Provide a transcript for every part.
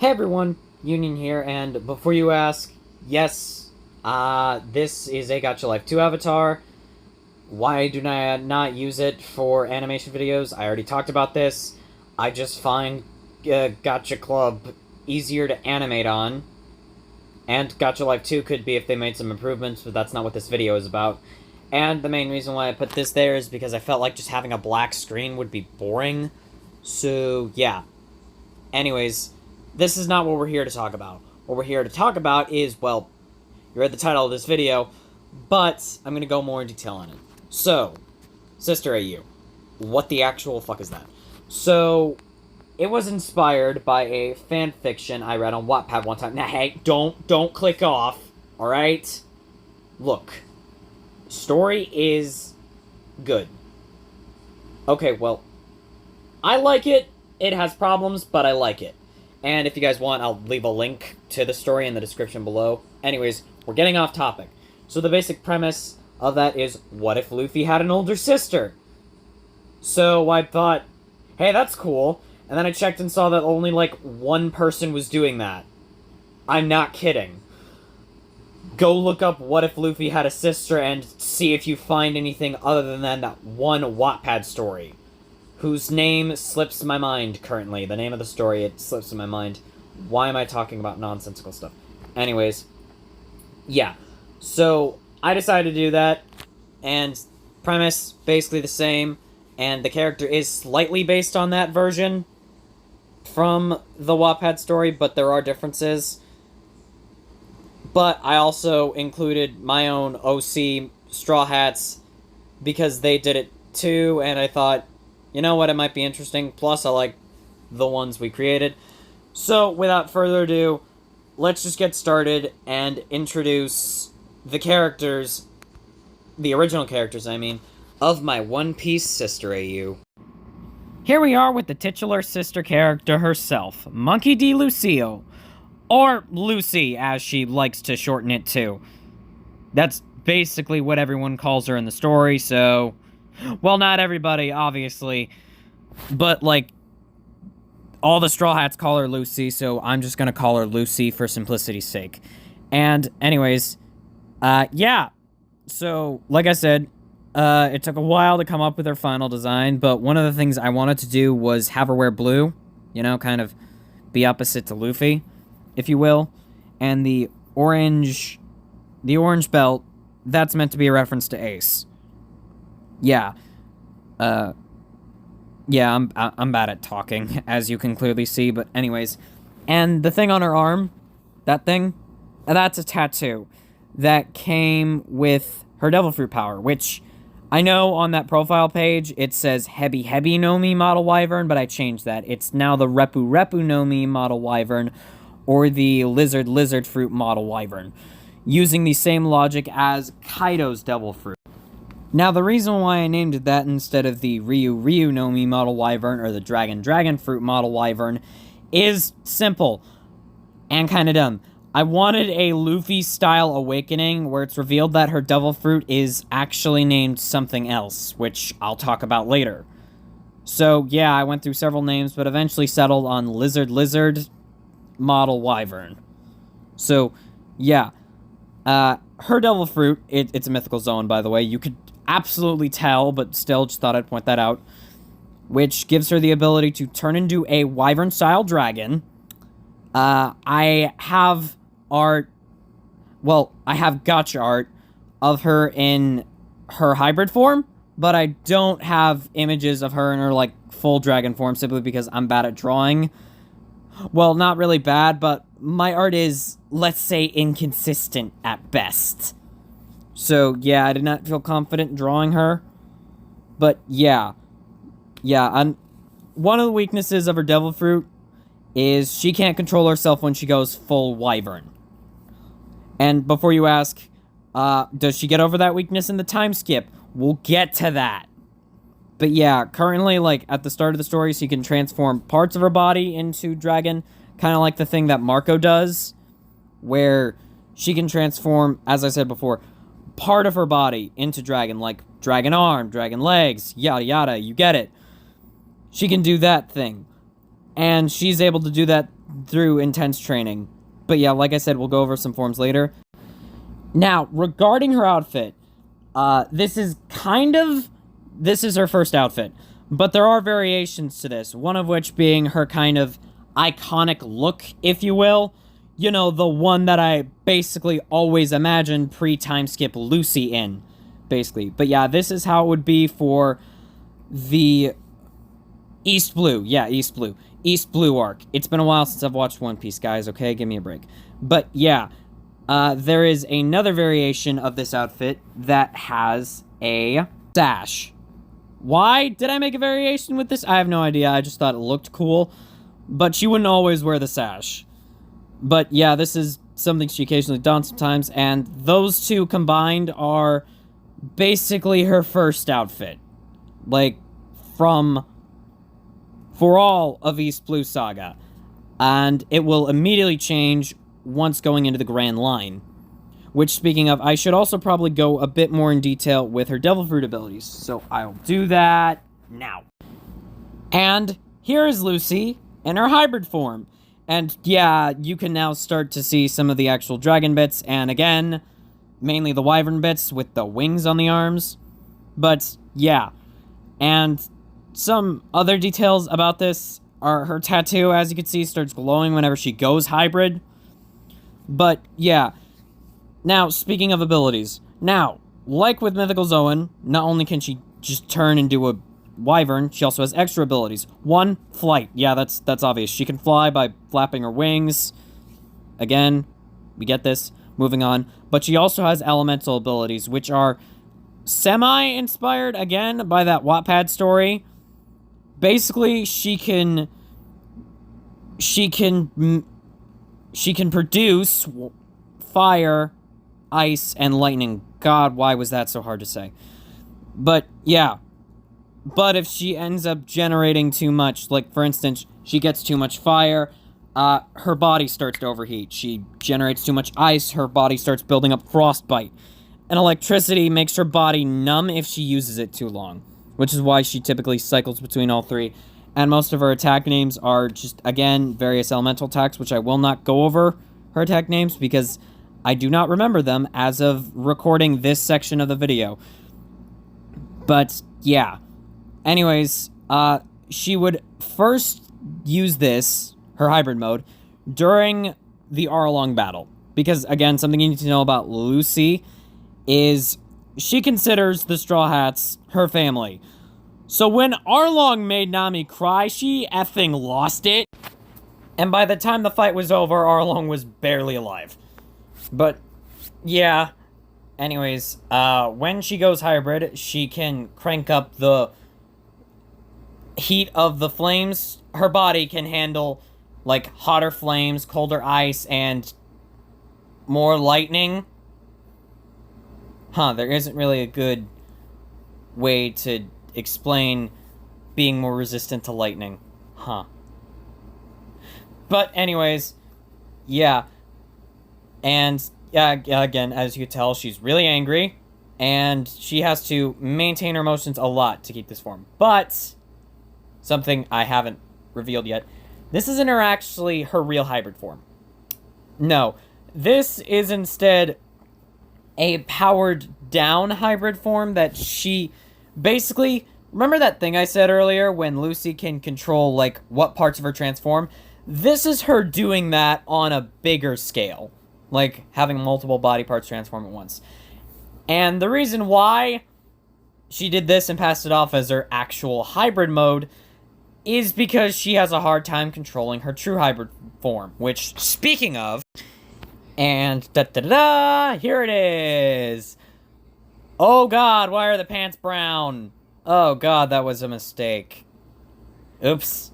Hey everyone, Union here, and before you ask, yes, this is a Gacha Life 2 avatar. Why do I not use it for animation videos? I already talked about this. I just find Gacha Club easier to animate on. And Gacha Life 2 could be if they made some improvements, but that's not what this video is about. And the main reason why I put this there is because I felt like just having a black screen would be boring. So, yeah. Anyways, this is not what we're here to talk about. What we're here to talk about is, well, you read the title of this video, but I'm going to go more in detail on it. So, Sister AU. What the actual fuck is that? So, it was inspired by a fan fiction I read on Wattpad one time. Now, hey, don't click off, alright? Look. Story is good. Okay, well, I like it. It has problems, but I like it. And if you guys want, I'll leave a link to the story in the description below. Anyways, we're getting off topic. So the basic premise of that is, what if Luffy had an older sister? So I thought, hey, that's cool. And then I checked and saw that only, like, one person was doing that. I'm not kidding. Go look up what if Luffy had a sister and see if you find anything other than that one Wattpad story. Whose name slips my mind currently. The name of the story, it slips in my mind. Why am I talking about nonsensical stuff? Anyways, yeah. So, I decided to do that, and premise, basically the same, and the character is slightly based on that version from the Wattpad story, but there are differences. But I also included my own OC Straw Hats, because they did it too, and I thought, you know what, it might be interesting. Plus, I like the ones we created. So, without further ado, let's just get started and introduce the characters, the original characters, I mean, of my One Piece sister AU. Here we are with the titular sister character herself, Monkey D. Lucille. Or Lucy, as she likes to shorten it to. That's basically what everyone calls her in the story, so... Well, not everybody, obviously, but, like, all the Straw Hats call her Lucy, so I'm just gonna call her Lucy for simplicity's sake. And, anyways, yeah. So, like I said, it took a while to come up with her final design, but one of the things I wanted to do was have her wear blue, you know, kind of be opposite to Luffy, if you will. And the orange belt, that's meant to be a reference to Ace. Yeah. Yeah, I'm bad at talking, as you can clearly see, but anyways. And the thing on her arm, that thing, that's a tattoo that came with her Devil Fruit power, which I know on that profile page it says Hebi Hebi no Mi Model Wyvern, but I changed that. It's now the Repu Repu no Mi Model Wyvern, or the Lizard Lizard Fruit Model Wyvern, using the same logic as Kaido's Devil Fruit. Now, the reason why I named it that instead of the Ryu Ryu no Mi Model Wyvern or the Dragon Dragon Fruit Model Wyvern is simple and kind of dumb. I wanted a Luffy-style awakening where it's revealed that her Devil Fruit is actually named something else, which I'll talk about later. So, yeah, I went through several names, but eventually settled on Lizard Lizard Model Wyvern. So, yeah. Her Devil Fruit, it's a mythical zone, by the way. You could absolutely tell, but still just thought I'd point that out, which gives her the ability to turn into a wyvern-style dragon. I have art, well, I have gacha art of her in her hybrid form, but I don't have images of her in her, like, full dragon form, simply because I'm bad at drawing. Well, not really bad, but my art is, let's say, inconsistent at best. So, yeah, I did not feel confident drawing her. But, yeah. Yeah, one of the weaknesses of her Devil Fruit is she can't control herself when she goes full wyvern. And before you ask, does she get over that weakness in the time skip? We'll get to that. But yeah, currently, like, at the start of the story, she can transform parts of her body into dragon, kind of like the thing that Marco does, where she can transform, as I said before, part of her body into dragon, like dragon arm, dragon legs, yada yada, you get it. She can do that thing. And she's able to do that through intense training. But yeah, like I said, we'll go over some forms later. Now, regarding her outfit, this is her first outfit. But there are variations to this, one of which being her kind of iconic look, if you will. You know, the one that I basically always imagined pre-time skip Lucy in, basically. But yeah, this is how it would be for the East Blue. Yeah, East Blue. East Blue arc. It's been a while since I've watched One Piece, guys, okay? Give me a break. But yeah, there is another variation of this outfit that has a sash. Why did I make a variation with this? I have no idea. I just thought it looked cool. But she wouldn't always wear the sash. But yeah, this is something she occasionally dons sometimes. And those two combined are basically her first outfit. Like, for all of East Blue Saga. And it will immediately change once going into the Grand Line. Which, speaking of, I should also probably go a bit more in detail with her Devil Fruit abilities. So I'll do that now. And here is Lucy in her hybrid form. And yeah, you can now start to see some of the actual dragon bits. And again, mainly the wyvern bits with the wings on the arms. But yeah. And some other details about this are her tattoo, as you can see, starts glowing whenever she goes hybrid. But yeah. Now, speaking of abilities. Now, like with Mythical Zoan, not only can she just turn into a wyvern, she also has extra abilities. One, flight. Yeah, that's obvious. She can fly by flapping her wings. Again, we get this. Moving on. But she also has elemental abilities, which are semi-inspired, again, by that Wattpad story. Basically, she can produce fire, ice, and lightning. God, why was that so hard to say? But, yeah. But if she ends up generating too much, like, for instance, she gets too much fire, her body starts to overheat. She generates too much ice, her body starts building up frostbite. And electricity makes her body numb if she uses it too long. Which is why she typically cycles between all three. And most of her attack names are just, again, various elemental attacks, which I will not go over her attack names because I do not remember them as of recording this section of the video. But, yeah. Anyways, she would first use this, her hybrid mode, during the Arlong battle. Because, again, something you need to know about Lucy is she considers the Straw Hats her family. So when Arlong made Nami cry, she effing lost it. And by the time the fight was over, Arlong was barely alive. But, yeah. Anyways, when she goes hybrid, she can crank up the heat of the flames. Her body can handle, like, hotter flames, colder ice, and more lightning. There isn't really a good way to explain being more resistant to lightning. But anyways, yeah. And, yeah, again, as you can tell, she's really angry. And she has to maintain her emotions a lot to keep this form. But, something I haven't revealed yet, this isn't actually her real hybrid form. No. This is instead a powered down hybrid form that she basically, remember that thing I said earlier when Lucy can control, like, what parts of her transform? This is her doing that on a bigger scale. Like, having multiple body parts transform at once. And the reason why she did this and passed it off as her actual hybrid mode is because she has a hard time controlling her true hybrid form. Which, speaking of, and da-da-da-da, here it is! Oh god, why are the pants brown? Oh god, that was a mistake. Oops.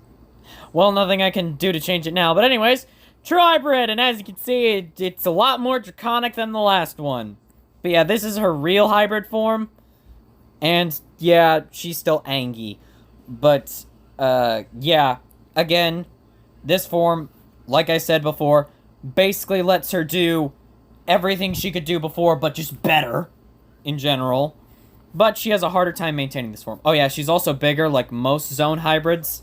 Well, nothing I can do to change it now, but anyways, true hybrid, and as you can see, it's a lot more draconic than the last one. But yeah, this is her real hybrid form, and yeah, she's still Angie. But, yeah, again, this form, like I said before, basically lets her do everything she could do before, but just better, in general. But she has a harder time maintaining this form. Oh yeah, she's also bigger, like most Zoan hybrids.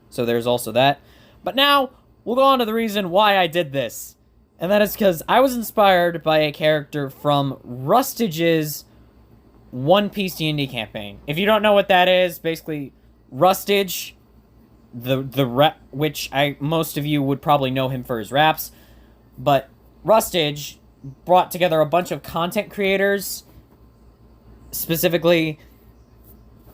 So there's also that. But now, we'll go on to the reason why I did this. And that is because I was inspired by a character from Rustage's One Piece D&D campaign. If you don't know what that is, basically, Rustage, which most of you would probably know him for his raps, but Rustage brought together a bunch of content creators, specifically,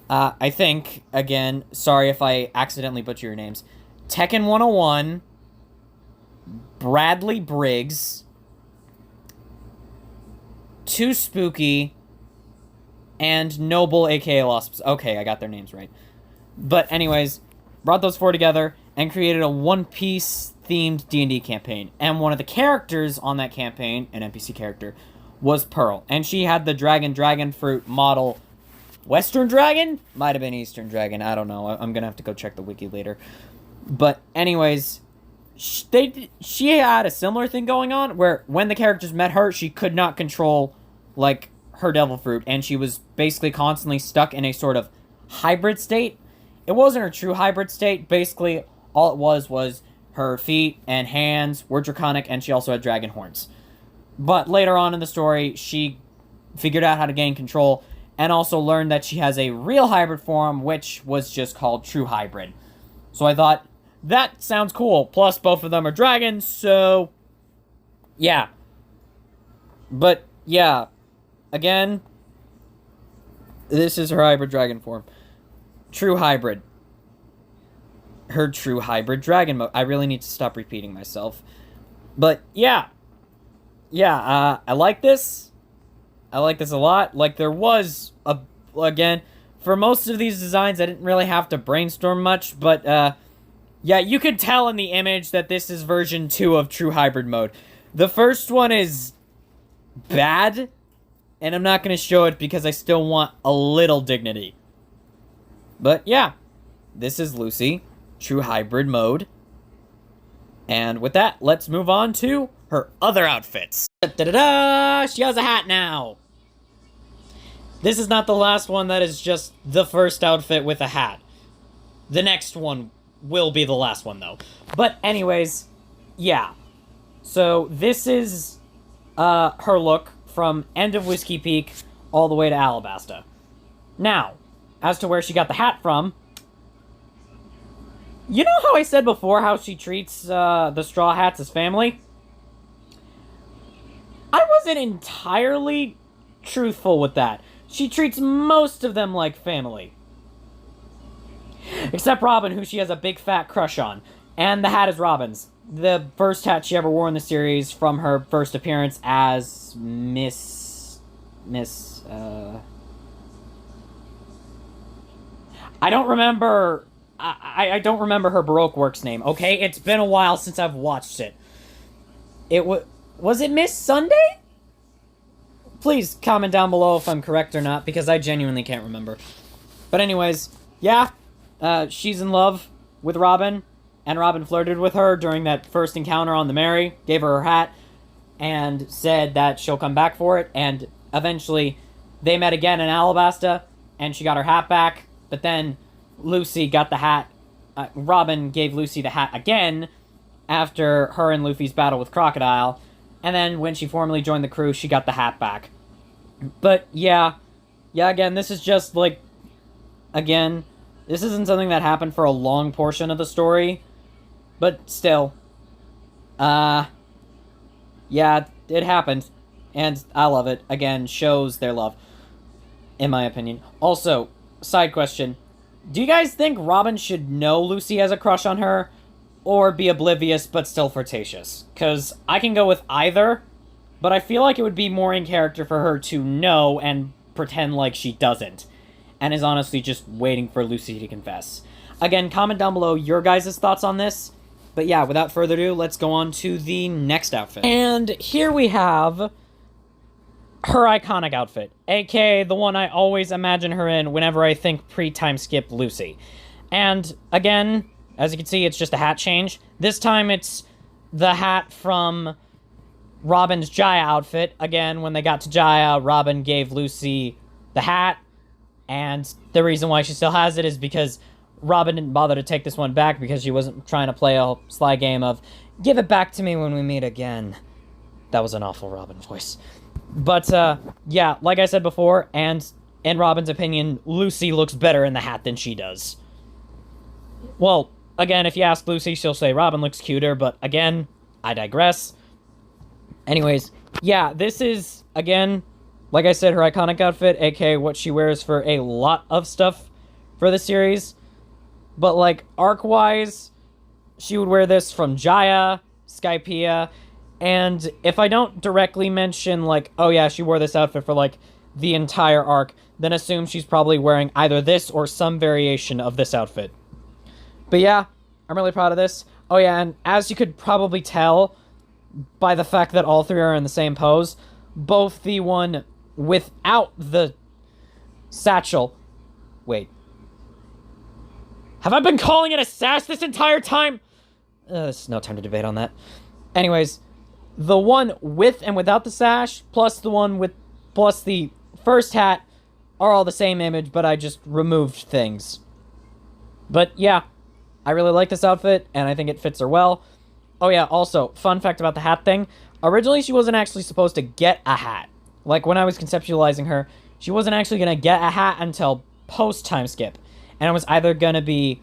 I think, again, sorry if I accidentally butcher your names, Tekken 101, Bradley Briggs, Too Spooky, and Noble, aka Lost. Okay, I got their names right. But anyways, brought those four together and created a One Piece themed D&D campaign. And one of the characters on that campaign, an NPC character, was Pearl. And she had the dragon fruit model. Western Dragon? Might have been Eastern Dragon. I don't know. I'm gonna have to go check the wiki later. But anyways, she had a similar thing going on where when the characters met her, she could not control, like, her devil fruit. And she was basically constantly stuck in a sort of hybrid state. It wasn't her true hybrid state. Basically, all it was her feet and hands were draconic, and she also had dragon horns. But later on in the story, she figured out how to gain control, and also learned that she has a real hybrid form, which was just called True Hybrid. So I thought, that sounds cool. Plus, both of them are dragons, so yeah. But, yeah. Again, this is her hybrid dragon form. True Hybrid. Her True Hybrid dragon mode. I really need to stop repeating myself. But, yeah. Yeah, I like this. I like this a lot. Like, there was, again, for most of these designs, I didn't really have to brainstorm much, but, yeah, you could tell in the image that this is version 2 of True Hybrid mode. The first one is bad, and I'm not going to show it because I still want a little dignity. But, yeah, this is Lucy, True Hybrid mode. And with that, let's move on to her other outfits. Da-da-da! She has a hat now! This is not the last one that is just the first outfit with a hat. The next one will be the last one, though. But anyways, yeah. So this is her look from end of Whiskey Peak all the way to Alabasta. Now, as to where she got the hat from, you know how I said before how she treats the Straw Hats as family? I wasn't entirely truthful with that. She treats most of them like family. Except Robin, who she has a big fat crush on. And the hat is Robin's. The first hat she ever wore in the series from her first appearance as I don't remember... I don't remember her Baroque Works name, okay? It's been a while since I've watched it. Was it Miss Sunday? Please comment down below if I'm correct or not, because I genuinely can't remember. But anyways, yeah, she's in love with Robin, and Robin flirted with her during that first encounter on the Mary, gave her her hat, and said that she'll come back for it, and eventually they met again in Alabasta, and she got her hat back, but then Lucy got the hat. Robin gave Lucy the hat again after her and Luffy's battle with Crocodile, and then when she formally joined the crew, she got the hat back. But yeah, again, this is just like, again, this isn't something that happened for a long portion of the story, but still, yeah, it happened, and I love it. Again, shows their love, in my opinion. Also, side question. Do you guys think Robin should know Lucy has a crush on her, or be oblivious but still flirtatious? Because I can go with either, but I feel like it would be more in character for her to know and pretend like she doesn't, and is honestly just waiting for Lucy to confess. Again, comment down below your guys' thoughts on this. But yeah, without further ado, let's go on to the next outfit. And here we have her iconic outfit, aka the one I always imagine her in whenever I think pre-time skip Lucy. And again, as you can see, it's just a hat change. This time it's the hat from Robin's Jaya outfit. Again, when they got to Jaya, Robin gave Lucy the hat, and the reason why she still has it is because Robin didn't bother to take this one back because she wasn't trying to play a sly game of, give it back to me when we meet again. That was an awful Robin voice. But, yeah, like I said before, and in Robin's opinion, Lucy looks better in the hat than she does. Well, again, if you ask Lucy, she'll say Robin looks cuter, but again, I digress. Anyways, yeah, this is, again, like I said, her iconic outfit, aka what she wears for a lot of stuff for the series. But, like, arc-wise, she would wear this from Jaya, Skypiea, and if I don't directly mention, like, oh yeah, she wore this outfit for, like, the entire arc, then assume she's probably wearing either this or some variation of this outfit. But yeah, I'm really proud of this. Oh yeah, and as you could probably tell by the fact that all three are in the same pose, both the one without the satchel... Wait. Have I been calling it a sash this entire time? There's no time to debate on that. Anyways, the one with and without the sash, plus the one with... plus the first hat, are all the same image, but I just removed things. But yeah, I really like this outfit, and I think it fits her well. Oh yeah, also, fun fact about the hat thing. Originally, she wasn't actually supposed to get a hat. Like, when I was conceptualizing her, she wasn't actually going to get a hat until post-time skip. And it was either going to be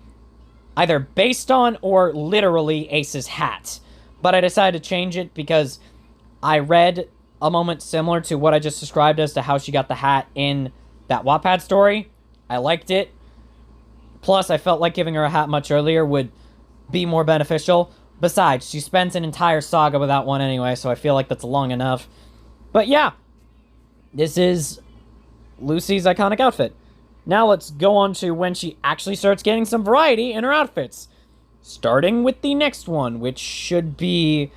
either based on or literally Ace's hat. But I decided to change it because I read a moment similar to what I just described as to how she got the hat in that Wattpad story. I liked it. Plus, I felt like giving her a hat much earlier would be more beneficial. Besides, she spends an entire saga without one anyway, so I feel like that's long enough. But yeah, this is Lucy's iconic outfit. Now let's go on to when she actually starts getting some variety in her outfits. Starting with the next one, which should be...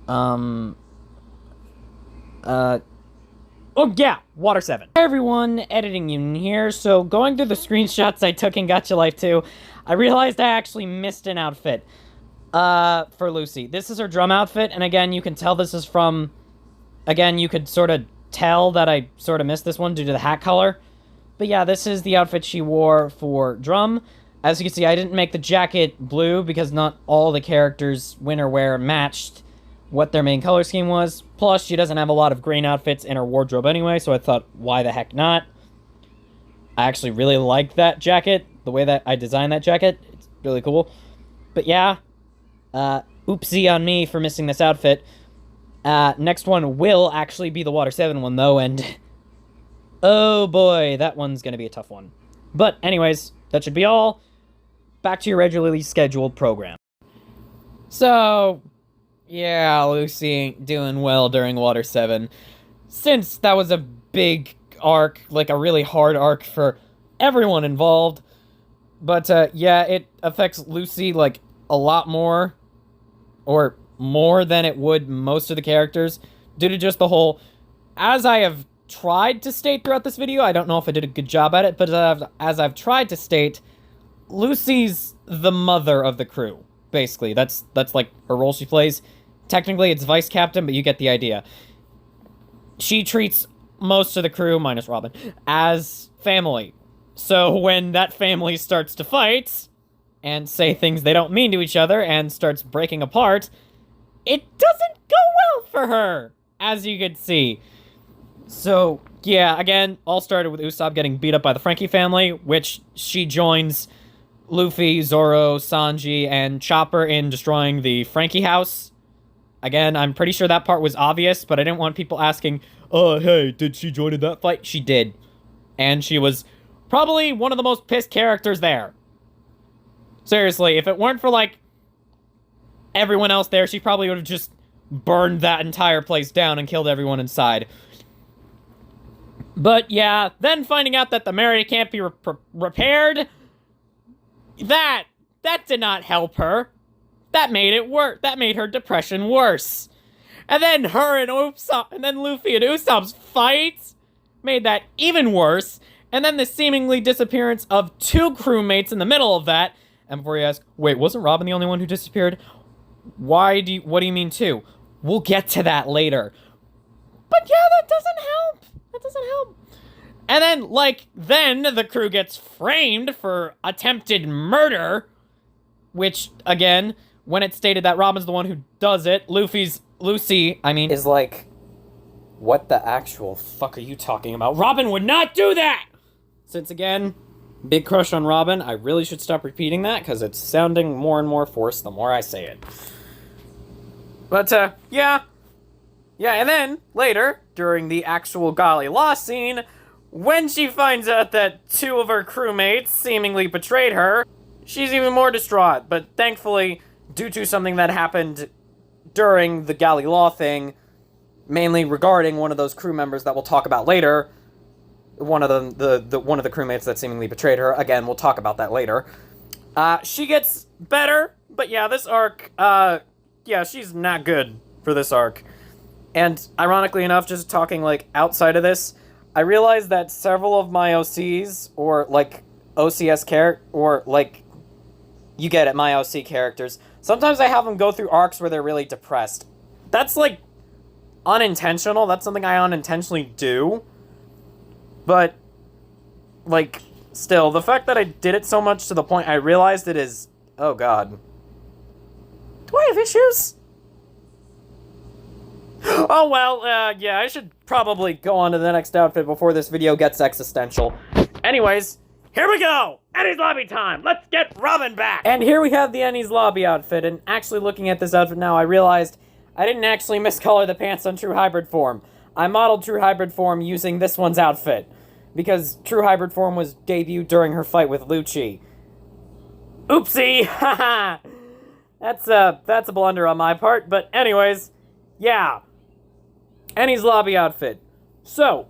Oh yeah, Water 7. Hey everyone, Editing Union here. So going through the screenshots I took in Gacha Life 2, I realized I actually missed an outfit for Lucy. This is her drum outfit, and again, you can tell this is from... Again, you could sort of tell that I sort of missed this one due to the hat color. But yeah, this is the outfit she wore for drum. As you can see, I didn't make the jacket blue because not all the characters' winter wear matched what their main color scheme was. Plus, she doesn't have a lot of green outfits in her wardrobe anyway, so I thought, why the heck not? I actually really like that jacket, the way that I designed that jacket. It's really cool. But yeah, oopsie on me for missing this outfit. Next one will actually be the Water 7 one, though, and... oh boy, that one's gonna be a tough one. But anyways, that should be all. Back to your regularly scheduled program. So... yeah, Lucy ain't doing well during Water 7. Since that was a big arc, like a really hard arc for everyone involved. But, yeah, it affects Lucy, like, a lot more. Or more than it would most of the characters. Due to just the whole... as I have tried to state throughout this video, I don't know if I did a good job at it, but as I've tried to state, Lucy's the mother of the crew. Basically, that's like her role she plays. Technically, it's vice captain, but you get the idea. She treats most of the crew, minus Robin, as family. So when that family starts to fight, and say things they don't mean to each other, and starts breaking apart, it doesn't go well for her, as you can see. So, yeah, again, all started with Usopp getting beat up by the Frankie family, which she joins Luffy, Zoro, Sanji, and Chopper in destroying the Frankie house. Again, I'm pretty sure that part was obvious, but I didn't want people asking, oh, hey, did she join in that fight? She did. And she was probably one of the most pissed characters there. Seriously, if it weren't for, like, everyone else there, she probably would have just burned that entire place down and killed everyone inside. But, yeah, then finding out that the Mary can't be repaired... That did not help her. That made it worse. That made her depression worse. And then her and Usopp, and then Luffy and Usopp's fight made that even worse. And then the seemingly disappearance of two crewmates in the middle of that. And before you ask, wait, wasn't Robin the only one who disappeared? What do you mean two? We'll get to that later. But yeah, that doesn't help. That doesn't help. And then the crew gets framed for attempted murder, which, again, when it's stated that Robin's the one who does it, Lucy is like, what the actual fuck are you talking about? Robin would not do that! Since, again, big crush on Robin, I really should stop repeating that, because it's sounding more and more forced the more I say it. But, yeah. Yeah, and then, later, during the actual Gali Law scene, when she finds out that 2 of her crewmates seemingly betrayed her, she's even more distraught. But thankfully, due to something that happened during the Gali Law thing, mainly regarding one of those crew members that we'll talk about later, one of one of the crewmates that seemingly betrayed her, again, we'll talk about that later, she gets better. But yeah, this arc, yeah, she's not good for this arc. And ironically enough, just talking, like, outside of this, I realized that several of my OCs, or, like, OCS or, like, you get it, my OC characters, sometimes I have them go through arcs where they're really depressed. That's, like, unintentional. That's something I unintentionally do. But, like, still, the fact that I did it so much to the point I realized it is... Oh, God. Do I have issues? Oh, well, yeah, I should probably go on to the next outfit before this video gets existential. Anyways, here we go! Enies Lobby time! Let's get Robin back! And here we have the Enies Lobby outfit, and actually looking at this outfit now, I realized I didn't actually miscolor the pants on True Hybrid Form. I modeled True Hybrid Form using this one's outfit, because True Hybrid Form was debuted during her fight with Lucci. Oopsie! Haha! That's a blunder on my part, but anyways, yeah. Enies Lobby outfit. So,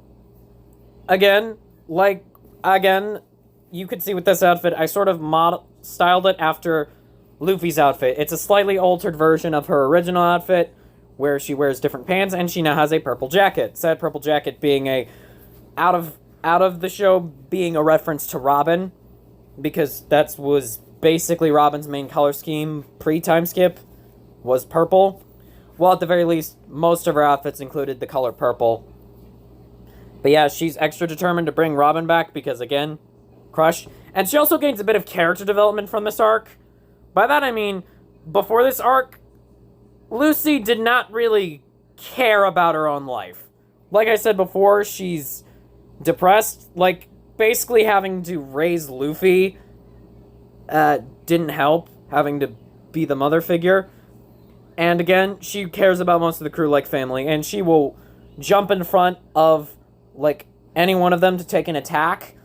again, you could see with this outfit, I sort of styled it after Luffy's outfit. It's a slightly altered version of her original outfit, where she wears different pants, and she now has a purple jacket. Said purple jacket being a, out of the show, being a reference to Robin, because that was basically Robin's main color scheme pre-time skip, was purple. Well, at the very least, most of her outfits included the color purple. But yeah, she's extra determined to bring Robin back because, again, crush. And she also gains a bit of character development from this arc. By that I mean, before this arc, Lucy did not really care about her own life. Like I said before, she's depressed. Like, basically having to raise Luffy didn't help, having to be the mother figure. And again, she cares about most of the crew like family, and she will jump in front of, like, any one of them to take an attack,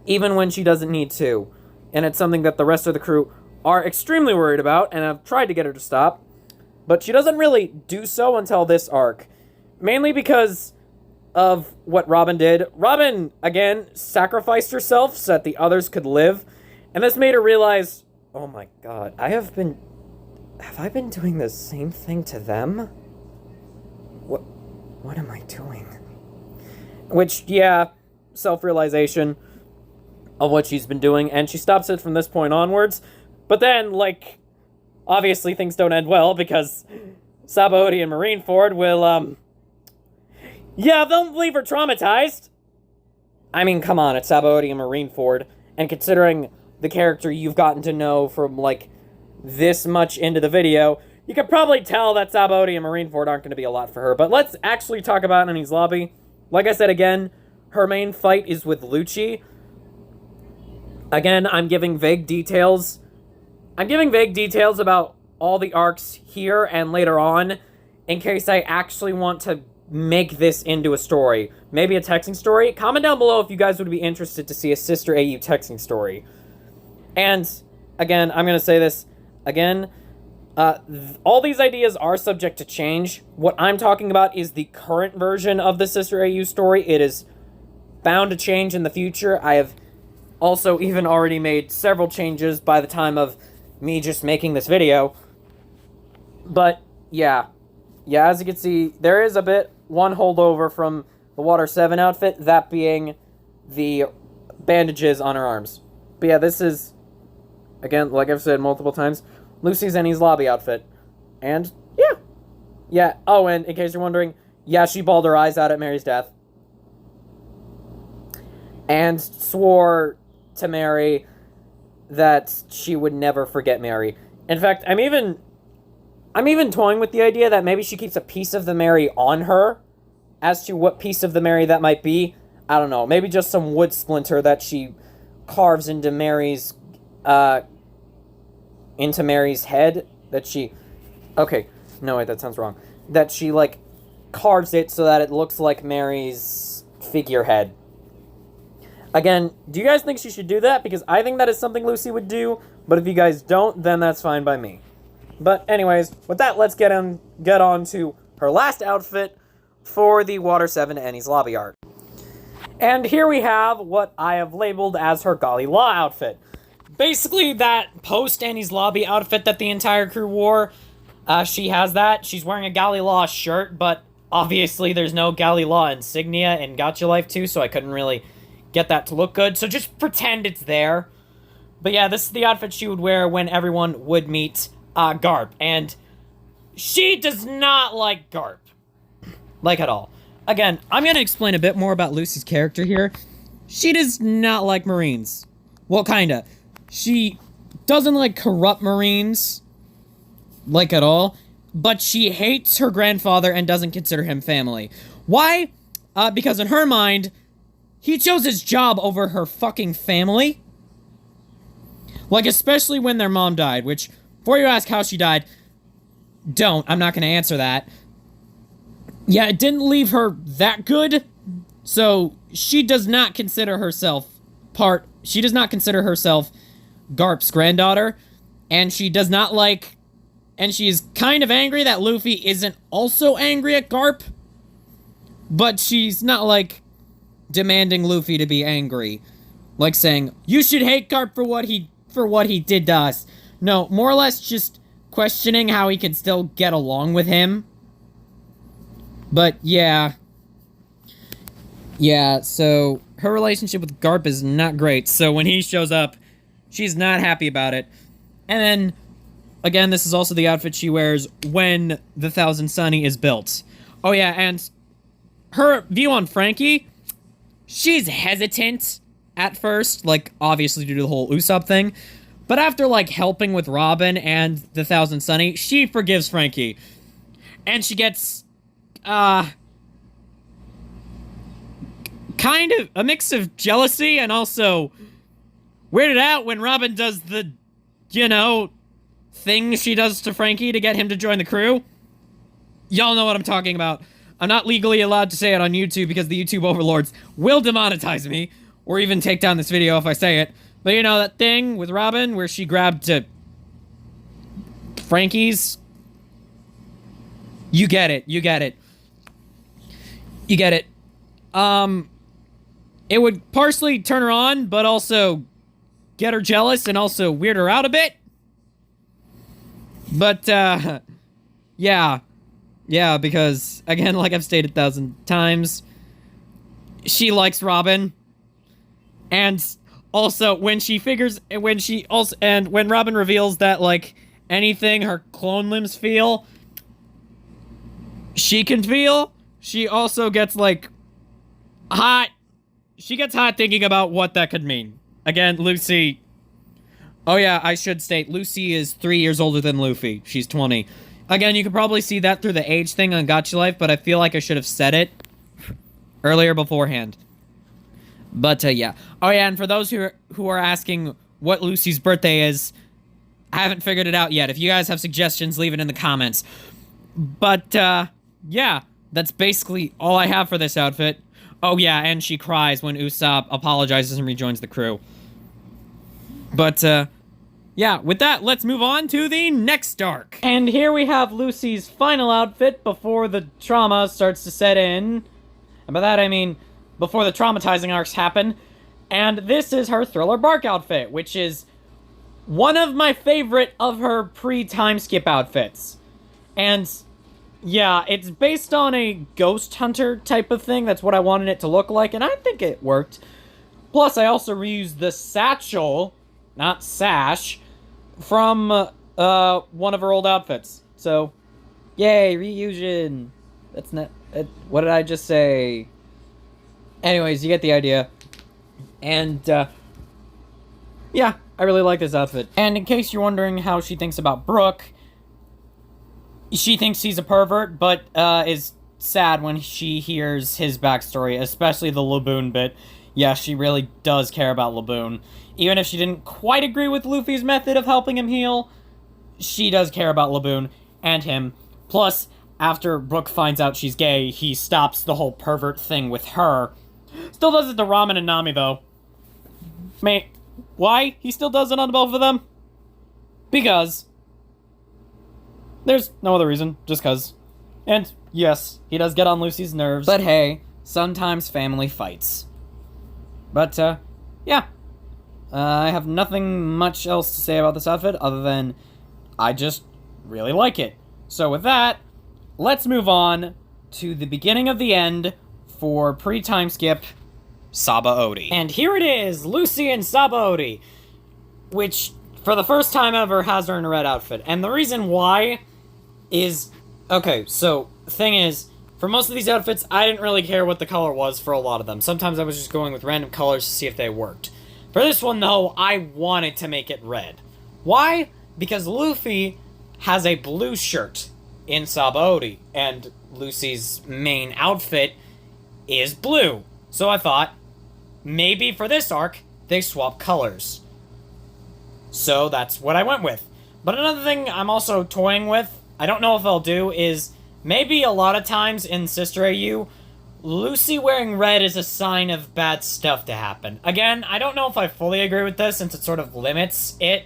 even when she doesn't need to. And it's something that the rest of the crew are extremely worried about, and have tried to get her to stop. But she doesn't really do so until this arc. Mainly because of what Robin did. Robin, again, sacrificed herself so that the others could live. And this made her realize, oh my god, have I been doing the same thing to them? What am I doing? Which, yeah, self-realization of what she's been doing, and she stops it from this point onwards. But then, like, obviously things don't end well, because Sabaody and Marineford will, yeah, they'll leave her traumatized. I mean, come on, it's Sabaody and Marineford, and considering the character you've gotten to know from, like, this much into the video, you could probably tell that Sabaody and Marineford aren't going to be a lot for her. But let's actually talk about Enies Lobby. Like I said again, her main fight is with Lucci. Again, I'm giving vague details. I'm giving vague details about all the arcs here and later on, in case I actually want to make this into a story. Maybe a texting story? Comment down below if you guys would be interested to see a Sister AU texting story. And, again, I'm going to say this again, all these ideas are subject to change. What I'm talking about is the current version of the Sister AU story. It is bound to change in the future. I have also even already made several changes by the time of me just making this video. But, yeah. Yeah, as you can see, there is one holdover from the Water 7 outfit, that being the bandages on her arms. But yeah, this is, again, like I've said multiple times, Lucy's Enies Lobby outfit. And, yeah. Yeah, oh, and in case you're wondering, yeah, she bawled her eyes out at Mary's death. and swore to Mary that she would never forget Mary. In fact, I'm even toying with the idea that maybe she keeps a piece of the Mary on her. As to what piece of the Mary that might be, I don't know. Maybe just some wood splinter that she carves into Mary's head. That she... Okay. No, wait, that sounds wrong. That she, like, carves it so that it looks like Mary's figurehead. Again, do you guys think she should do that? Because I think that is something Lucy would do, but if you guys don't, then that's fine by me. But anyways, with that, let's get on to her last outfit for the Water 7 Enies lobby art. And here we have what I have labeled as her Gali Law outfit. Basically, that post-Enies lobby outfit that the entire crew wore, she has that. She's wearing a Gali Law shirt, but obviously there's no Gali Law insignia in Gacha Life 2, so I couldn't really get that to look good. So just pretend it's there. But yeah, this is the outfit she would wear when everyone would meet Garp. And she does not like Garp. Like at all. Again, I'm going to explain a bit more about Lucy's character here. She does not like Marines. Well, kinda. She doesn't like corrupt Marines. Like at all. But she hates her grandfather and doesn't consider him family. Why? Because in her mind, he chose his job over her fucking family. Like, especially when their mom died, which, before you ask how she died, I'm not going to answer that. Yeah, it didn't leave her that good, so she does not consider herself Garp's granddaughter, and she does not like, and she is kind of angry that Luffy isn't also angry at Garp, but she's not, like, demanding Luffy to be angry, like saying, you should hate Garp for what he did to us. No, more or less just questioning how he can still get along with him. But, yeah. Yeah, so her relationship with Garp is not great. So when he shows up, she's not happy about it. And then, again, this is also the outfit she wears when the Thousand Sunny is built. Oh, yeah, and her view on Franky, she's hesitant at first, like, obviously due to the whole Usopp thing. But after, like, helping with Robin and the Thousand Sunny, she forgives Franky. And she gets... kind of a mix of jealousy and also weirded out when Robin does the, thing she does to Franky to get him to join the crew. Y'all know what I'm talking about. I'm not legally allowed to say it on YouTube because the YouTube overlords will demonetize me or even take down this video if I say it. But you know that thing with Robin where she grabbed Franky's? You get it. You get it. You get it. It would partially turn her on, but also get her jealous and also weird her out a bit. But, yeah. Yeah, because, again, like I've stated 1,000 times, she likes Robin. And also, when Robin reveals that, like, anything her clone limbs feel, she can feel, she also gets, like, hot. She gets hot thinking about what that could mean. Again, Lucy... Oh yeah, I should state, Lucy is 3 years older than Luffy. She's 20. Again, you could probably see that through the age thing on Gacha Life, but I feel like I should have said it earlier beforehand. But, yeah. Oh yeah, and for those who are asking what Lucy's birthday is, I haven't figured it out yet. If you guys have suggestions, leave it in the comments. But, yeah, that's basically all I have for this outfit. Oh yeah, and she cries when Usopp apologizes and rejoins the crew. But, yeah, with that, let's move on to the next arc. And here we have Lucy's final outfit before the trauma starts to set in. And by that I mean before the traumatizing arcs happen. And this is her Thriller Bark outfit, which is one of my favorite of her pre-time skip outfits. And yeah, it's based on a Ghost Hunter type of thing. That's what I wanted it to look like, and I think it worked. Plus, I also reused the satchel, not sash, from one of her old outfits. So, yay, reusing. That's not... what did I just say? Anyways, you get the idea. And, yeah, I really like this outfit. And in case you're wondering how she thinks about Brook, she thinks he's a pervert, but, is sad when she hears his backstory, especially the Laboon bit. Yeah, she really does care about Laboon. Even if she didn't quite agree with Luffy's method of helping him heal, she does care about Laboon and him. Plus, after Brook finds out she's gay, he stops the whole pervert thing with her. Still does it to Ramen and Nami, though. Mate, why? He still does it on both of them? Because. There's no other reason, just cause. And, yes, he does get on Lucy's nerves. But hey, sometimes family fights. But, yeah. I have nothing much else to say about this outfit other than I just really like it. So with that, let's move on to the beginning of the end for pre-time skip Sabaody. And here it is, Lucy and Sabaody, which for the first time ever has her in a red outfit. And the reason why is, okay, so thing is, for most of these outfits, I didn't really care what the color was for a lot of them. Sometimes I was just going with random colors to see if they worked. For this one, though, I wanted to make it red. Why? Because Luffy has a blue shirt in Sabaody, and Lucy's main outfit is blue. So I thought, maybe for this arc, they swap colors. So that's what I went with. But another thing I'm also toying with, I don't know if I'll do, is maybe a lot of times in Sister AU, Lucy wearing red is a sign of bad stuff to happen. Again, I don't know if I fully agree with this since it sort of limits it.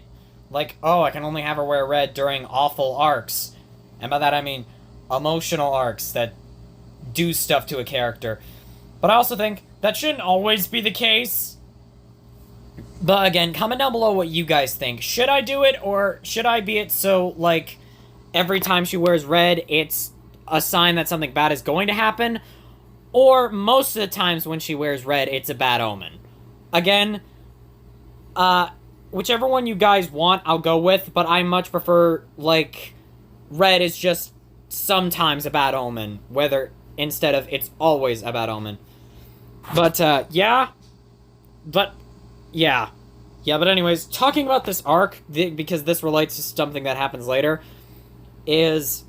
Like, oh, I can only have her wear red during awful arcs. And by that I mean emotional arcs that do stuff to a character. But I also think that shouldn't always be the case. But again, comment down below what you guys think. Should I do it, or should I be it so, like, every time she wears red, it's a sign that something bad is going to happen? Or most of the times when she wears red, it's a bad omen. Again, whichever one you guys want, I'll go with, but I much prefer, like, red is just sometimes a bad omen, whether, instead of it's always a bad omen. But, yeah. But, yeah. Yeah, but anyways, talking about this arc, because this relates to something that happens later, is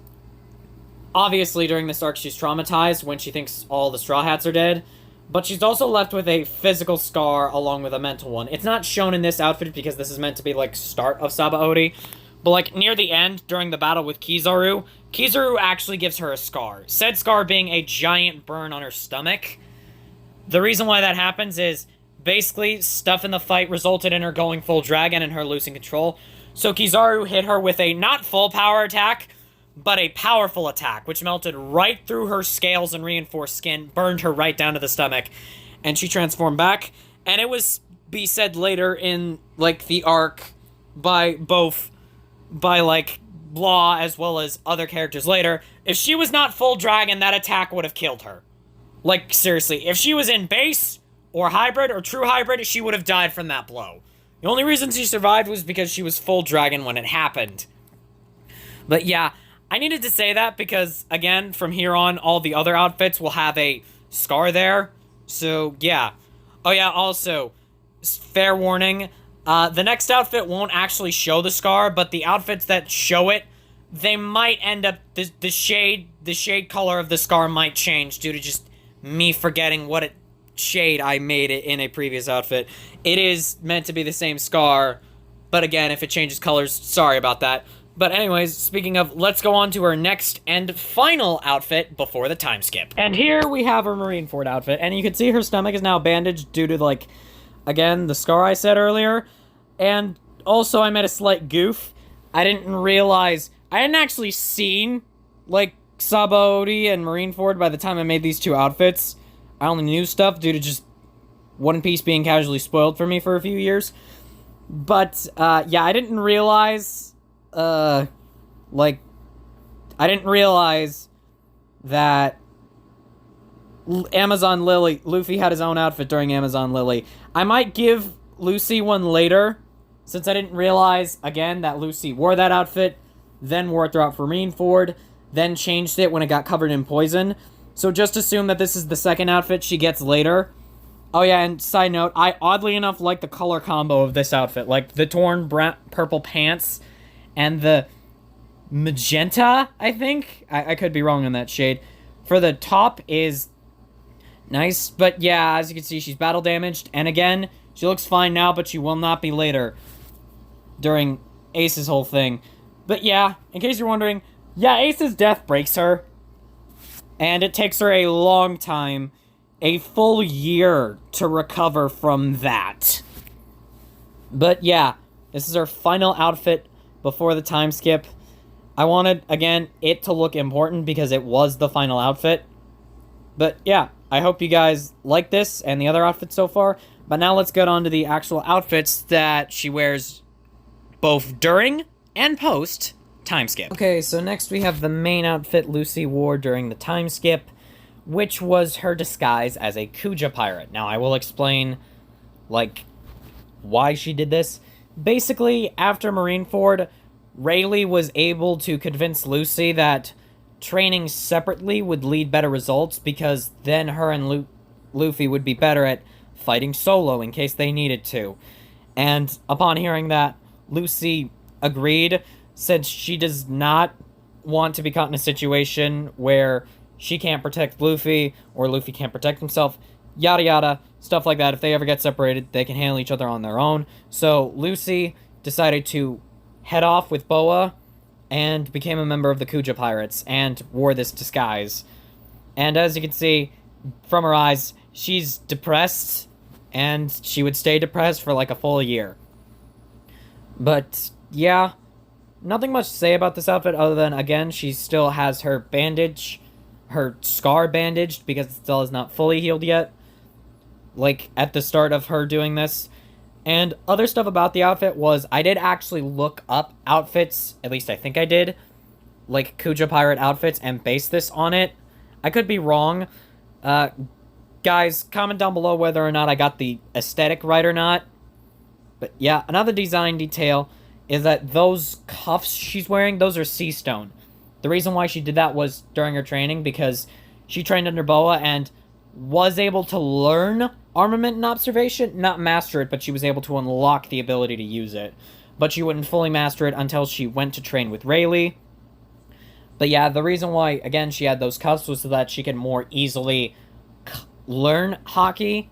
obviously during this arc she's traumatized when she thinks all the Straw Hats are dead, but she's also left with a physical scar along with a mental one. It's not shown in this outfit because this is meant to be, like, start of Sabaody, but, like, near the end, during the battle with Kizaru, Kizaru actually gives her a scar. Said scar being a giant burn on her stomach. The reason why that happens is, basically, stuff in the fight resulted in her going full dragon and her losing control. So Kizaru hit her with a not full power attack, but a powerful attack, which melted right through her scales and reinforced skin, burned her right down to the stomach, and she transformed back. And it was be said later in, like, the arc by like, Law as well as other characters later, if she was not full dragon, that attack would have killed her. Like, seriously, if she was in base, or hybrid, or true hybrid, she would have died from that blow. The only reason she survived was because she was full dragon when it happened. But yeah, I needed to say that because, again, from here on, all the other outfits will have a scar there. So, yeah. Oh yeah, also, fair warning, the next outfit won't actually show the scar, but the outfits that show it, they might end up, the shade color of the scar might change due to just me forgetting what shade I made it in a previous outfit. It is meant to be the same scar, but again, if it changes colors, sorry about that. But anyways, speaking of, let's go on to our next and final outfit before the time skip. And here we have her Marineford outfit, and you can see her stomach is now bandaged due to, like, again, the scar I said earlier. And also I made a slight goof. I didn't actually seen, like, Sabaody and Marineford by the time I made these two outfits. I only knew stuff due to just One Piece being casually spoiled for me for a few years. But, yeah, I didn't realize that Amazon Lily, Luffy had his own outfit during Amazon Lily. I might give Lucy one later, since I didn't realize, again, that Lucy wore that outfit, then wore it throughout for Marineford, then changed it when it got covered in poison. So just assume that this is the second outfit she gets later. Oh yeah, and side note, I oddly enough like the color combo of this outfit, like the torn brown, purple pants and the magenta, I think. I could be wrong on that shade. For the top is nice, but yeah, as you can see, she's battle damaged, and again, she looks fine now, but she will not be later during Ace's whole thing. But yeah, in case you're wondering, yeah, Ace's death breaks her, and it takes her a long time, a full year to recover from that. But yeah, this is her final outfit before the time skip. I wanted, again, it to look important because it was the final outfit. But yeah, I hope you guys like this and the other outfits so far. But now let's get on to the actual outfits that she wears both during and post time skip. Okay, so next we have the main outfit Lucy wore during the time skip, which was her disguise as a Kuja pirate. Now, I will explain, like, why she did this. Basically, after Marineford, Rayleigh was able to convince Lucy that training separately would lead better results because then her and Luffy would be better at fighting solo in case they needed to. And upon hearing that, Lucy agreed, said she does not want to be caught in a situation where she can't protect Luffy or Luffy can't protect himself, yada yada, stuff like that. If they ever get separated, they can handle each other on their own. So Lucy decided to head off with Boa and became a member of the Kuja Pirates and wore this disguise. And as you can see from her eyes, she's depressed, and she would stay depressed for like a full year. But yeah, nothing much to say about this outfit other than, again, she still has her bandage, her scar bandaged because it still is not fully healed yet, like at the start of her doing this. And other stuff about the outfit was, I did actually look up outfits, at least I think I did, like Kuja Pirate outfits, and base this on it. I could be wrong. Guys, comment down below whether or not I got the aesthetic right or not. But yeah, another design detail is that those cuffs she's wearing, those are sea stone. The reason why she did that was during her training, because she trained under Boa and was able to learn armament and observation, not master it, but she was able to unlock the ability to use it. But she wouldn't fully master it until she went to train with Rayleigh. But yeah, the reason why, again, she had those cuffs was so that she could more easily learn Haki.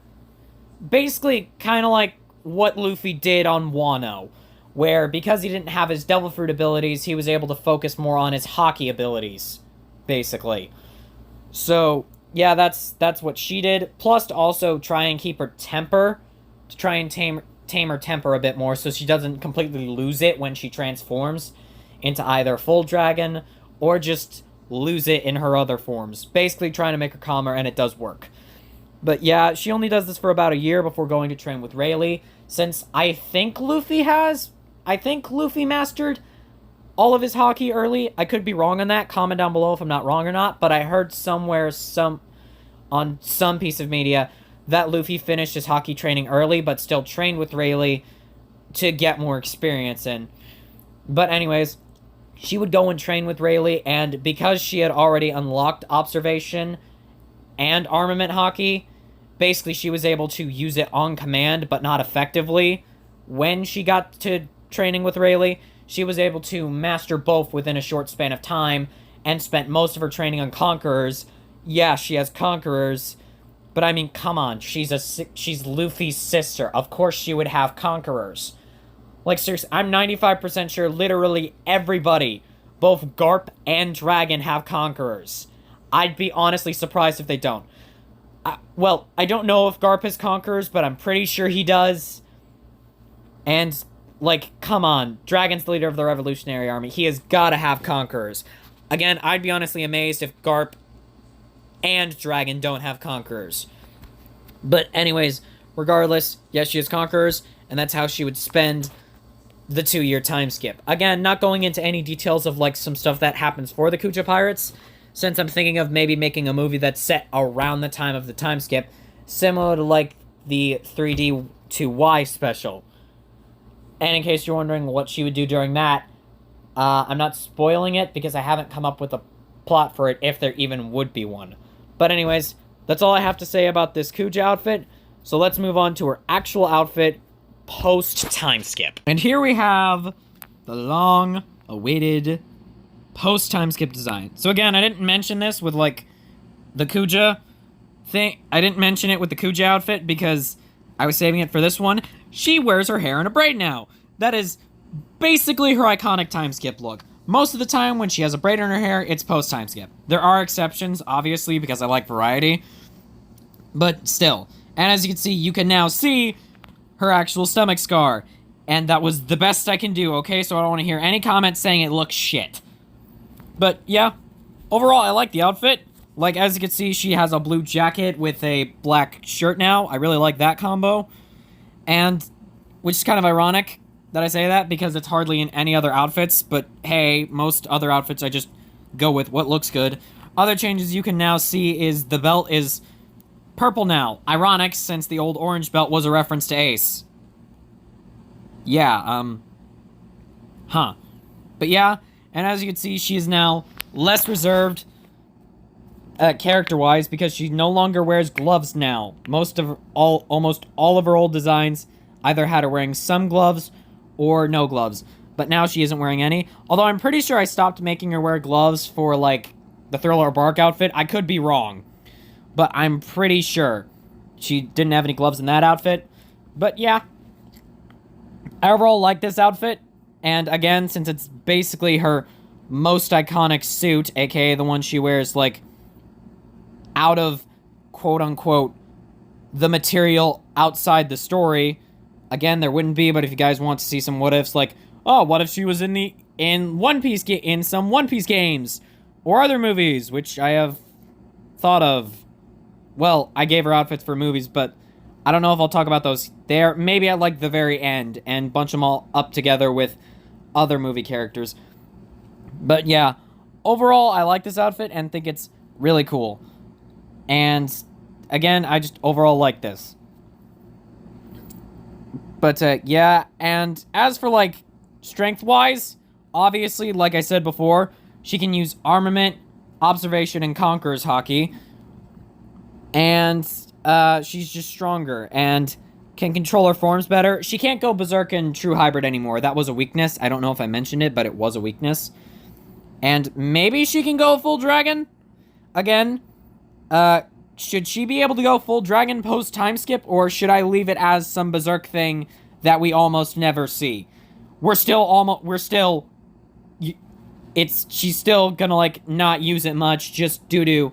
Basically, kind of like what Luffy did on Wano, where because he didn't have his Devil Fruit abilities, he was able to focus more on his Haki abilities, basically. So yeah, that's what she did. Plus, to also try and keep her temper, to try and tame her temper a bit more, so she doesn't completely lose it when she transforms into either full dragon or just lose it in her other forms. Basically, trying to make her calmer, and it does work. But yeah, she only does this for about a year before going to train with Rayleigh, since I think Luffy mastered all of his Haki early. I could be wrong on that. Comment down below if I'm not wrong or not. But I heard somewhere, on some piece of media, that Luffy finished his Haki training early, but still trained with Rayleigh to get more experience in. But anyways, she would go and train with Rayleigh, and because she had already unlocked observation and armament Haki, basically she was able to use it on command, but not effectively. When she got to training with Rayleigh, she was able to master both within a short span of time, and spent most of her training on Conquerors. Yeah, she has Conquerors, but I mean, come on, she's Luffy's sister. Of course she would have Conquerors. Like, seriously, I'm 95% sure literally everybody, both Garp and Dragon, have Conquerors. I'd be honestly surprised if they don't. Well, I don't know if Garp has Conquerors, but I'm pretty sure he does. And, like, come on. Dragon's the leader of the Revolutionary Army. He has got to have Conquerors. Again, I'd be honestly amazed if Garp and Dragon don't have Conquerors. But anyways, regardless, yes, she has Conquerors, and that's how she would spend the 2-year time skip. Again, not going into any details of, like, some stuff that happens for the Kuja Pirates, since I'm thinking of maybe making a movie that's set around the time of the time skip, similar to, like, the 3D to Y special. And in case you're wondering what she would do during that, I'm not spoiling it because I haven't come up with a plot for it, if there even would be one. But anyways, that's all I have to say about this Kuja outfit. So let's move on to her actual outfit post-time skip. And here we have the long-awaited post-time skip design. So again, I didn't mention this with, like, the Kuja thing. I didn't mention it with the Kuja outfit because I was saving it for this one. She wears her hair in a braid now. That is basically her iconic time skip look. Most of the time when she has a braid in her hair, it's post-time skip. There are exceptions, obviously, because I like variety. But still. And as you can see, you can now see her actual stomach scar. And that was the best I can do, okay? So I don't want to hear any comments saying it looks shit. But, yeah. Overall, I like the outfit. Like, as you can see, she has a blue jacket with a black shirt now. I really like that combo. And, which is kind of ironic that I say that, because it's hardly in any other outfits. But, hey, most other outfits I just go with what looks good. Other changes you can now see is the belt is purple now. Ironic, since the old orange belt was a reference to Ace. Yeah, But yeah, and as you can see, she is now less reserved character-wise because she no longer wears gloves now. Almost all of her old designs either had her wearing some gloves or no gloves, but now she isn't wearing any. Although I'm pretty sure I stopped making her wear gloves for, like, the Thriller Bark outfit. I could be wrong, but I'm pretty sure she didn't have any gloves in that outfit. But yeah, I overall like this outfit, and again, since it's basically her most iconic suit, aka the one she wears, like, out of, quote-unquote, the material outside the story. Again, there wouldn't be, but if you guys want to see some what-ifs, like, oh, what if she was in some One Piece games, or other movies, which I have thought of. Well, I gave her outfits for movies, but I don't know if I'll talk about those there. Maybe at, like, the very end, and bunch them all up together with other movie characters. But yeah, overall, I like this outfit and think it's really cool. And, again, I just overall like this. But, yeah, and as for, like, strength-wise, obviously, like I said before, she can use Armament, Observation, and Conqueror's Haki. And, she's just stronger, and can control her forms better. She can't go Berserk and True Hybrid anymore. That was a weakness. I don't know if I mentioned it, but it was a weakness. And maybe she can go full dragon? Again, should she be able to go full dragon post time skip, or should I leave it as some Berserk thing that we almost never see? She's still gonna, like, not use it much just due to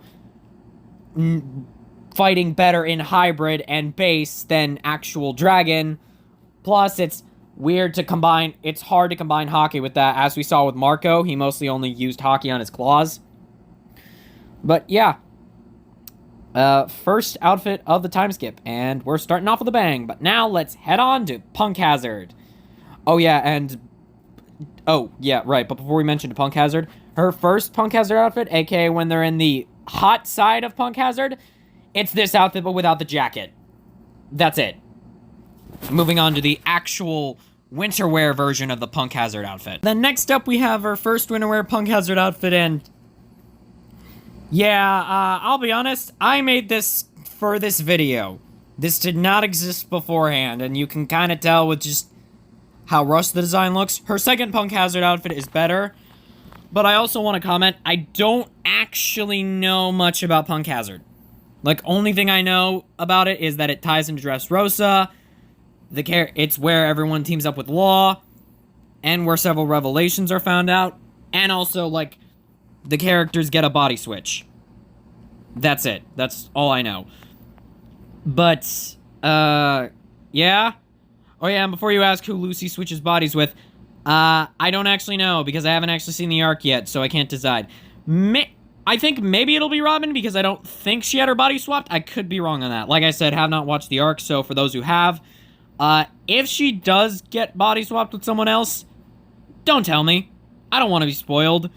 fighting better in hybrid and base than actual dragon. Plus, it's hard to combine Haki with that. As we saw with Marco, he mostly only used Haki on his claws. But yeah, first outfit of the time skip, and we're starting off with a bang. But now let's head on to Punk Hazard. Oh yeah, right. But before we mention Punk Hazard, her first Punk Hazard outfit, aka when they're in the hot side of Punk Hazard, it's this outfit but without the jacket. That's it. Moving on to the actual winter wear version of the Punk Hazard outfit. Then next up we have our first winter wear Punk Hazard outfit, and yeah, I'll be honest, I made this for this video. This did not exist beforehand, and you can kind of tell with just how rushed the design looks. Her second Punk Hazard outfit is better, but I also want to comment, I don't actually know much about Punk Hazard. Like, only thing I know about it is that it ties into Dressrosa, it's where everyone teams up with Law, and where several revelations are found out, and also, like, the characters get a body switch. That's it. That's all I know. But, yeah? Oh yeah, and before you ask who Lucy switches bodies with, I don't actually know, because I haven't actually seen the arc yet, so I can't decide. I think maybe it'll be Robin, because I don't think she had her body swapped. I could be wrong on that. Like I said, have not watched the arc, so for those who have, if she does get body swapped with someone else, don't tell me. I don't want to be spoiled.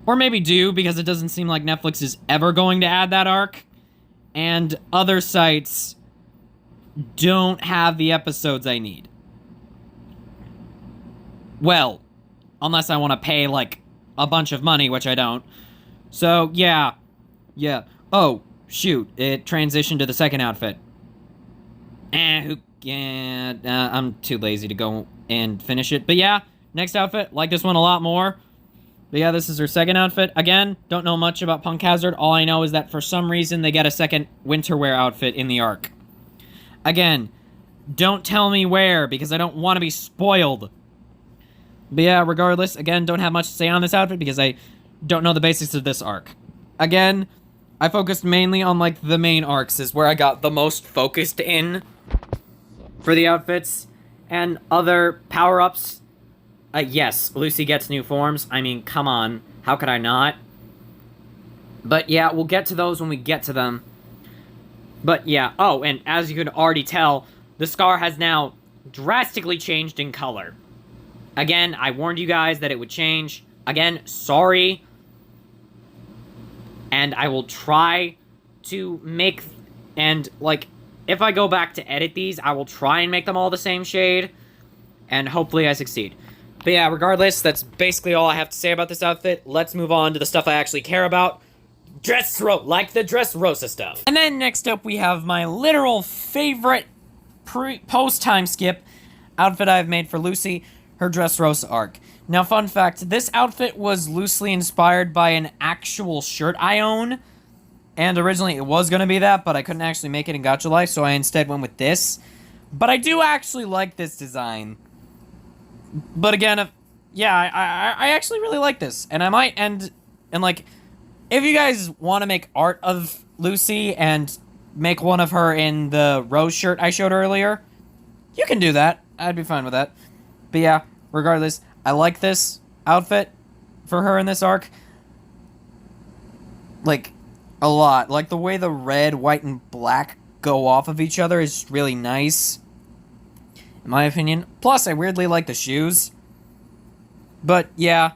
Or maybe do, because it doesn't seem like Netflix is ever going to add that arc. And other sites don't have the episodes I need. Well, unless I want to pay, like, a bunch of money, which I don't. So, yeah. Oh, shoot. It transitioned to the second outfit. I'm too lazy to go and finish it. But yeah, next outfit, like this one a lot more. But yeah, this is her second outfit. Again, don't know much about Punk Hazard. All I know is that for some reason they get a second winter wear outfit in the arc. Again, don't tell me where, because I don't want to be spoiled. But yeah, regardless, again, don't have much to say on this outfit because I don't know the basics of this arc. Again, I focused mainly on, like, the main arcs is where I got the most focused in for the outfits. And other power-ups, yes, Lucy gets new forms. I mean, come on, how could I not? But yeah, we'll get to those when we get to them. But yeah, oh, and as you can already tell, the scar has now drastically changed in color. Again, I warned you guys that it would change. Again, sorry. And I will try to make... And, like, if I go back to edit these, I will try and make them all the same shade. And hopefully I succeed. But yeah, regardless, that's basically all I have to say about this outfit. Let's move on to the stuff I actually care about. Like the Dressrosa stuff. And then next up we have my literal favorite post-time skip outfit I've made for Lucy, her Dressrosa arc. Now, fun fact, this outfit was loosely inspired by an actual shirt I own. And originally it was going to be that, but I couldn't actually make it in Gacha Life, so I instead went with this. But I do actually like this design. But again, I actually really like this. And I might and like, if you guys want to make art of Lucy and make one of her in the rose shirt I showed earlier, you can do that. I'd be fine with that. But yeah, regardless, I like this outfit for her in this arc. Like, a lot. Like, the way the red, white, and black go off of each other is really nice, in my opinion. Plus, I weirdly like the shoes. But, yeah.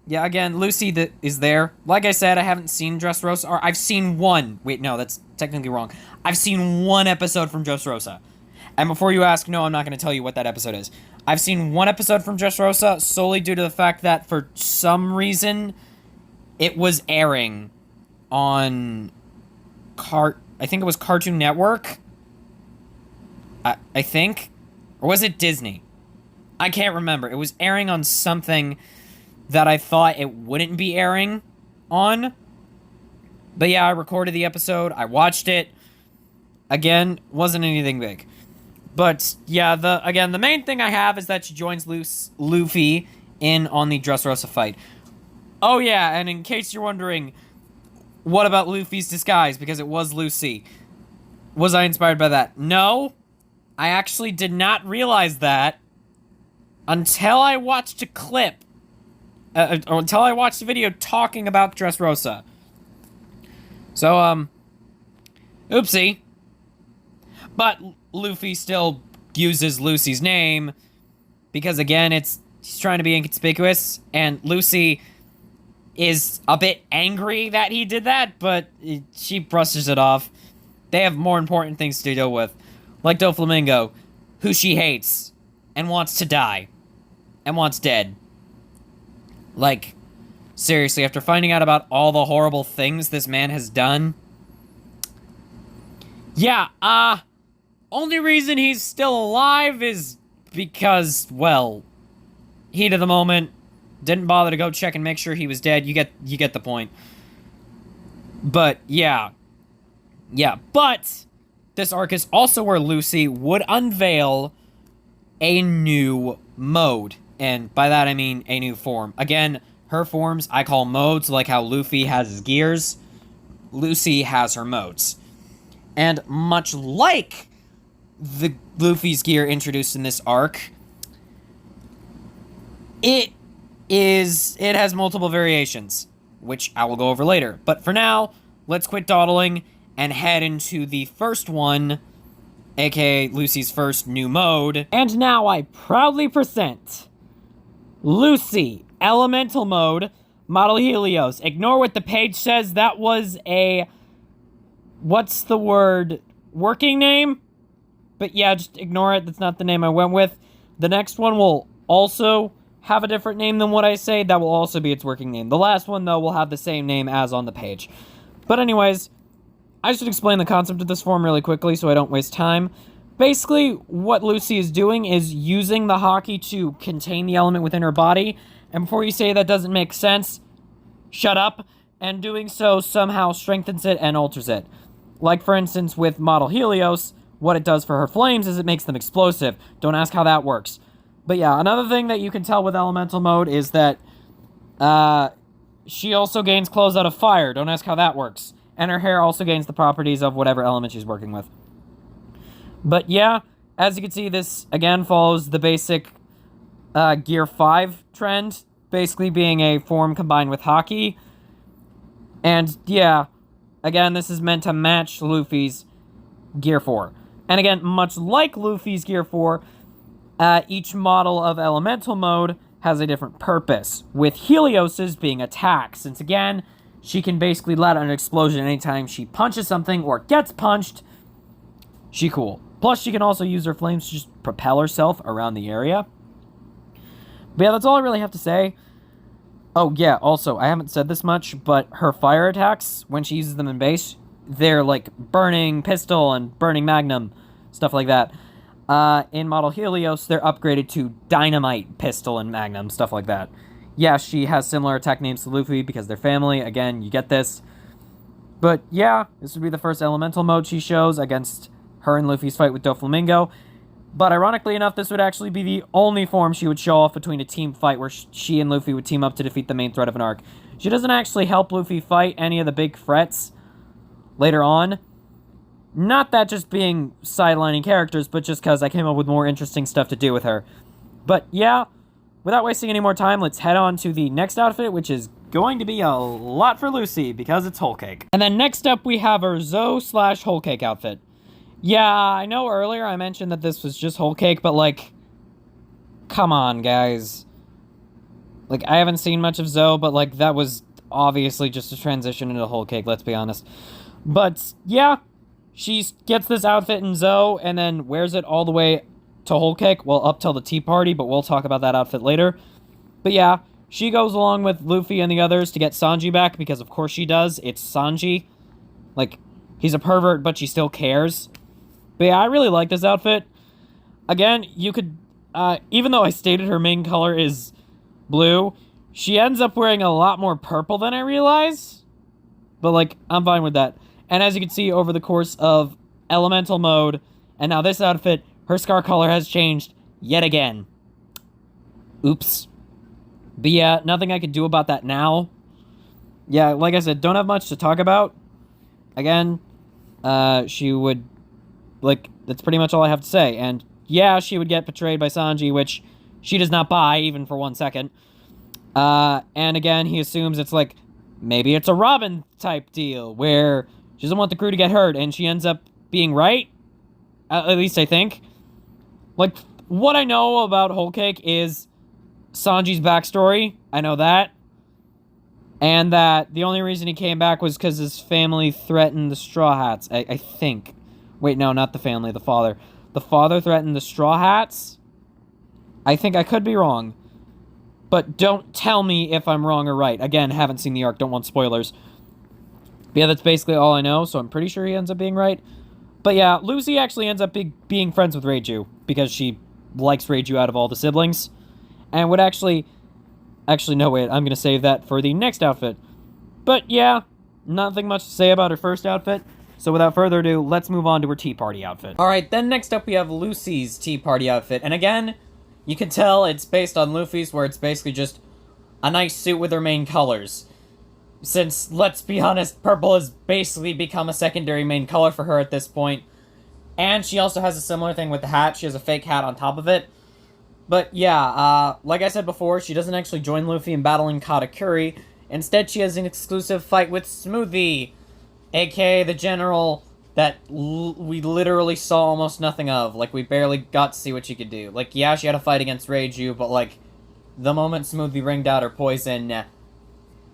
Yeah, again, Lucy is there. Like I said, I haven't seen Dressrosa, or I've seen one. Wait, no, that's technically wrong. I've seen one episode from Dressrosa. And before you ask, no, I'm not going to tell you what that episode is. I've seen one episode from Dressrosa solely due to the fact that, for some reason, it was airing on I think it was Cartoon Network? I think? Or was it Disney? I can't remember. It was airing on something that I thought it wouldn't be airing on. But yeah, I recorded the episode. I watched it. Again, wasn't anything big. But yeah, the main thing I have is that she joins Luffy in on the Dressrosa fight. Oh yeah, and in case you're wondering, what about Luffy's disguise? Because it was Lucy. Was I inspired by that? No. I actually did not realize that until I watched a clip. Or until I watched a video talking about Dressrosa. So, oopsie. But Luffy still uses Lucy's name because, again, she's trying to be inconspicuous, and Lucy is a bit angry that he did that, but she brushes it off. They have more important things to deal with, like Doflamingo, who she hates and wants to die and wants dead. Like, seriously, after finding out about all the horrible things this man has done. Yeah, only reason he's still alive is because, well, heat of the moment, didn't bother to go check and make sure he was dead. You get the point. But, yeah. Yeah, but this arc is also where Lucy would unveil a new mode. And by that I mean a new form. Again, her forms I call modes, like how Luffy has his gears. Lucy has her modes. And much like the Luffy's gear introduced in this arc, it has multiple variations, which I will go over later. But for now, let's quit dawdling and head into the first one, aka Lucy's first new mode. And now I proudly present Lucy, Elemental Mode, Model Helios. Ignore what the page says, that was a... what's the word? Working name? But yeah, just ignore it, that's not the name I went with. The next one will also have a different name than what I say, that will also be its working name. The last one, though, will have the same name as on the page. But anyways, I should explain the concept of this form really quickly so I don't waste time. basically, what Lucy is doing is using the Haki to contain the element within her body. And before you say that doesn't make sense, shut up. And doing so somehow strengthens it and alters it. Like, for instance, with Model Helios, what it does for her flames is it makes them explosive. Don't ask how that works. But yeah, another thing that you can tell with elemental mode is that she also gains clothes out of fire. Don't ask how that works. And her hair also gains the properties of whatever element she's working with. But yeah, as you can see, this again follows the basic Gear 5 trend, basically being a form combined with Haki. And yeah, again, this is meant to match Luffy's Gear 4. And again, much like Luffy's Gear 4, each model of elemental mode has a different purpose, with Helios's being attack, since again, she can basically let out an explosion anytime she punches something or gets punched. She cool. Plus, she can also use her flames to just propel herself around the area. But yeah, that's all I really have to say. Oh, yeah, also, I haven't said this much, but her fire attacks, when she uses them in base, they're like Burning Pistol and Burning Magnum, stuff like that. In Model Helios, they're upgraded to Dynamite Pistol and Magnum, stuff like that. Yeah, she has similar attack names to Luffy because they're family. Again, you get this. But yeah, this would be the first elemental mode she shows against her and Luffy's fight with Doflamingo. But ironically enough, this would actually be the only form she would show off between a team fight where she and Luffy would team up to defeat the main threat of an arc. She doesn't actually help Luffy fight any of the big threats later on. Not that just being sidelining characters, but just because I came up with more interesting stuff to do with her. But yeah, without wasting any more time, let's head on to the next outfit, which is going to be a lot for Lucy because it's Whole Cake. And then next up, we have her Zoe/Whole Cake outfit. Yeah, I know earlier I mentioned that this was just Whole Cake, but like, come on, guys. Like, I haven't seen much of Zoe, but like, that was obviously just a transition into Whole Cake, let's be honest. But yeah, she gets this outfit in Zoe and then wears it all the way to Whole Cake, well, up till the Tea Party, but we'll talk about that outfit later. But yeah, she goes along with Luffy and the others to get Sanji back, because of course she does. It's Sanji. Like, he's a pervert, but she still cares. But yeah, I really like this outfit. Again, you could, even though I stated her main color is blue, she ends up wearing a lot more purple than I realize. But like, I'm fine with that. And as you can see, over the course of elemental mode, and now this outfit, her scar color has changed yet again. Oops. But yeah, nothing I could do about that now. Yeah, like I said, don't have much to talk about. Again, she would, like, that's pretty much all I have to say. And yeah, she would get betrayed by Sanji, which she does not buy, even for 1 second. And again, he assumes it's like, maybe it's a Robin type deal, where she doesn't want the crew to get hurt, and she ends up being right. At least I think. Like, what I know about Whole Cake is Sanji's backstory. I know that. And that the only reason he came back was because his family threatened the Straw Hats. I think. Wait, no, not the family, the father. The father threatened the Straw Hats? I think I could be wrong. But don't tell me if I'm wrong or right. Again, haven't seen the arc, don't want spoilers. But yeah, that's basically all I know, so I'm pretty sure he ends up being right. But yeah, Lucy actually ends up being friends with Reiju, because she likes Reiju out of all the siblings. And would actually, no, wait, I'm going to save that for the next outfit. But yeah, nothing much to say about her first outfit. So without further ado, let's move on to her Tea Party outfit. Alright, then next up we have Lucy's Tea Party outfit. And again, you can tell it's based on Luffy's, where it's basically just a nice suit with her main colors. Since, let's be honest, purple has basically become a secondary main color for her at this point. And she also has a similar thing with the hat. She has a fake hat on top of it. But yeah, like I said before, she doesn't actually join Luffy in battling Katakuri. Instead, she has an exclusive fight with Smoothie, aka the general that we literally saw almost nothing of. Like, we barely got to see what she could do. Like, yeah, she had a fight against Reiju, but like, the moment Smoothie ringed out her poison,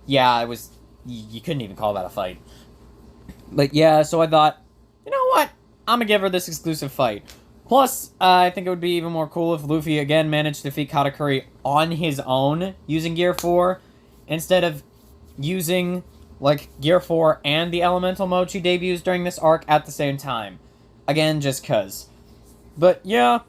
yeah, it was, you couldn't even call that a fight. But yeah, so I thought, you know what? I'm gonna give her this exclusive fight. Plus, I think it would be even more cool if Luffy again managed to defeat Katakuri on his own using Gear 4, instead of using, like, Gear 4 and the Elemental mode she debuts during this arc at the same time. Again, just cuz. But yeah,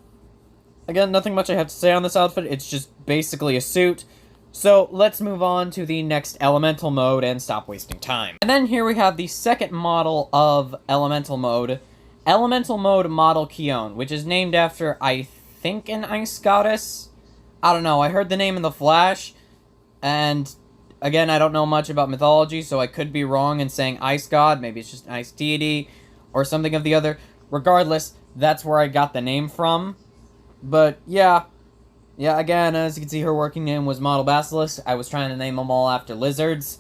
again, nothing much I have to say on this outfit. It's just basically a suit. So let's move on to the next elemental mode and stop wasting time. And then here we have the second model of elemental mode model Kion, which is named after, I think, an ice goddess. I don't know, I heard the name in the Flash, and again, I don't know much about mythology, so I could be wrong in saying ice god. Maybe it's just an ice deity or something of the other. Regardless, that's where I got the name from. But yeah, again, as you can see, her working name was Model Basilisk. I was trying to name them all after lizards,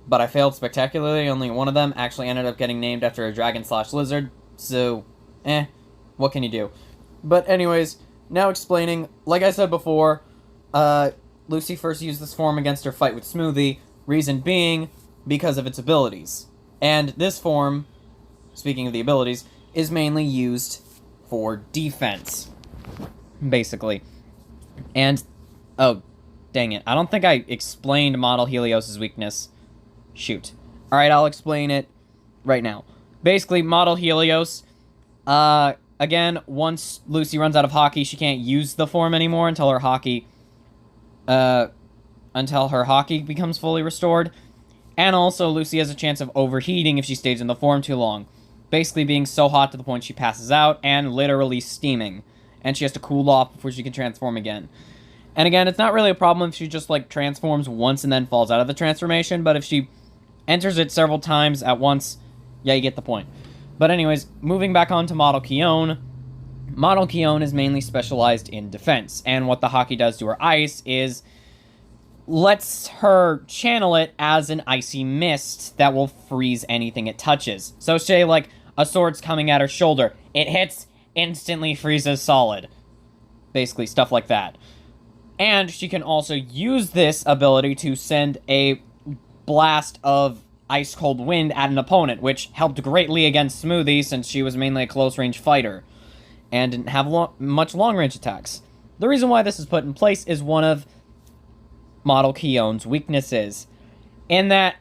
but I failed spectacularly. Only one of them actually ended up getting named after a dragon/lizard, so, what can you do? But anyways, now explaining, like I said before, Lucy first used this form against her fight with Smoothie, reason being because of its abilities. And this form, speaking of the abilities, is mainly used for defense, basically. And, oh, dang it, I don't think I explained Model Helios' weakness. Shoot. Alright, I'll explain it right now. Basically, Model Helios, again, once Lucy runs out of hockey, she can't use the form anymore until her hockey becomes fully restored. And also, Lucy has a chance of overheating if she stays in the form too long. Basically being so hot to the point she passes out and literally steaming. And she has to cool off before she can transform again. And again, it's not really a problem if she just, like, transforms once and then falls out of the transformation, but if she enters it several times at once, yeah, you get the point. But anyways, moving back on to Model Kion. Model Kion is mainly specialized in defense, and what the hockey does to her ice is lets her channel it as an icy mist that will freeze anything it touches. So say, like, a sword's coming at her shoulder. It hits, instantly freezes solid. Basically, stuff like that. And she can also use this ability to send a blast of ice-cold wind at an opponent, which helped greatly against Smoothie since she was mainly a close-range fighter and didn't have much long-range attacks. The reason why this is put in place is one of Model Kion's weaknesses, in that,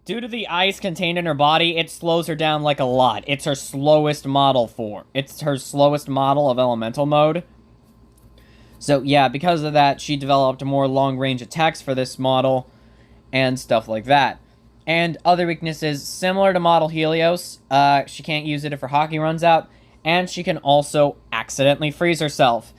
due to the ice contained in her body, it slows her down, like, a lot. It's her slowest model It's her slowest model of elemental mode. So, yeah, because of that, she developed more long-range attacks for this model, and stuff like that. And other weaknesses, similar to Model Helios, she can't use it if her hockey runs out, and she can also accidentally freeze herself.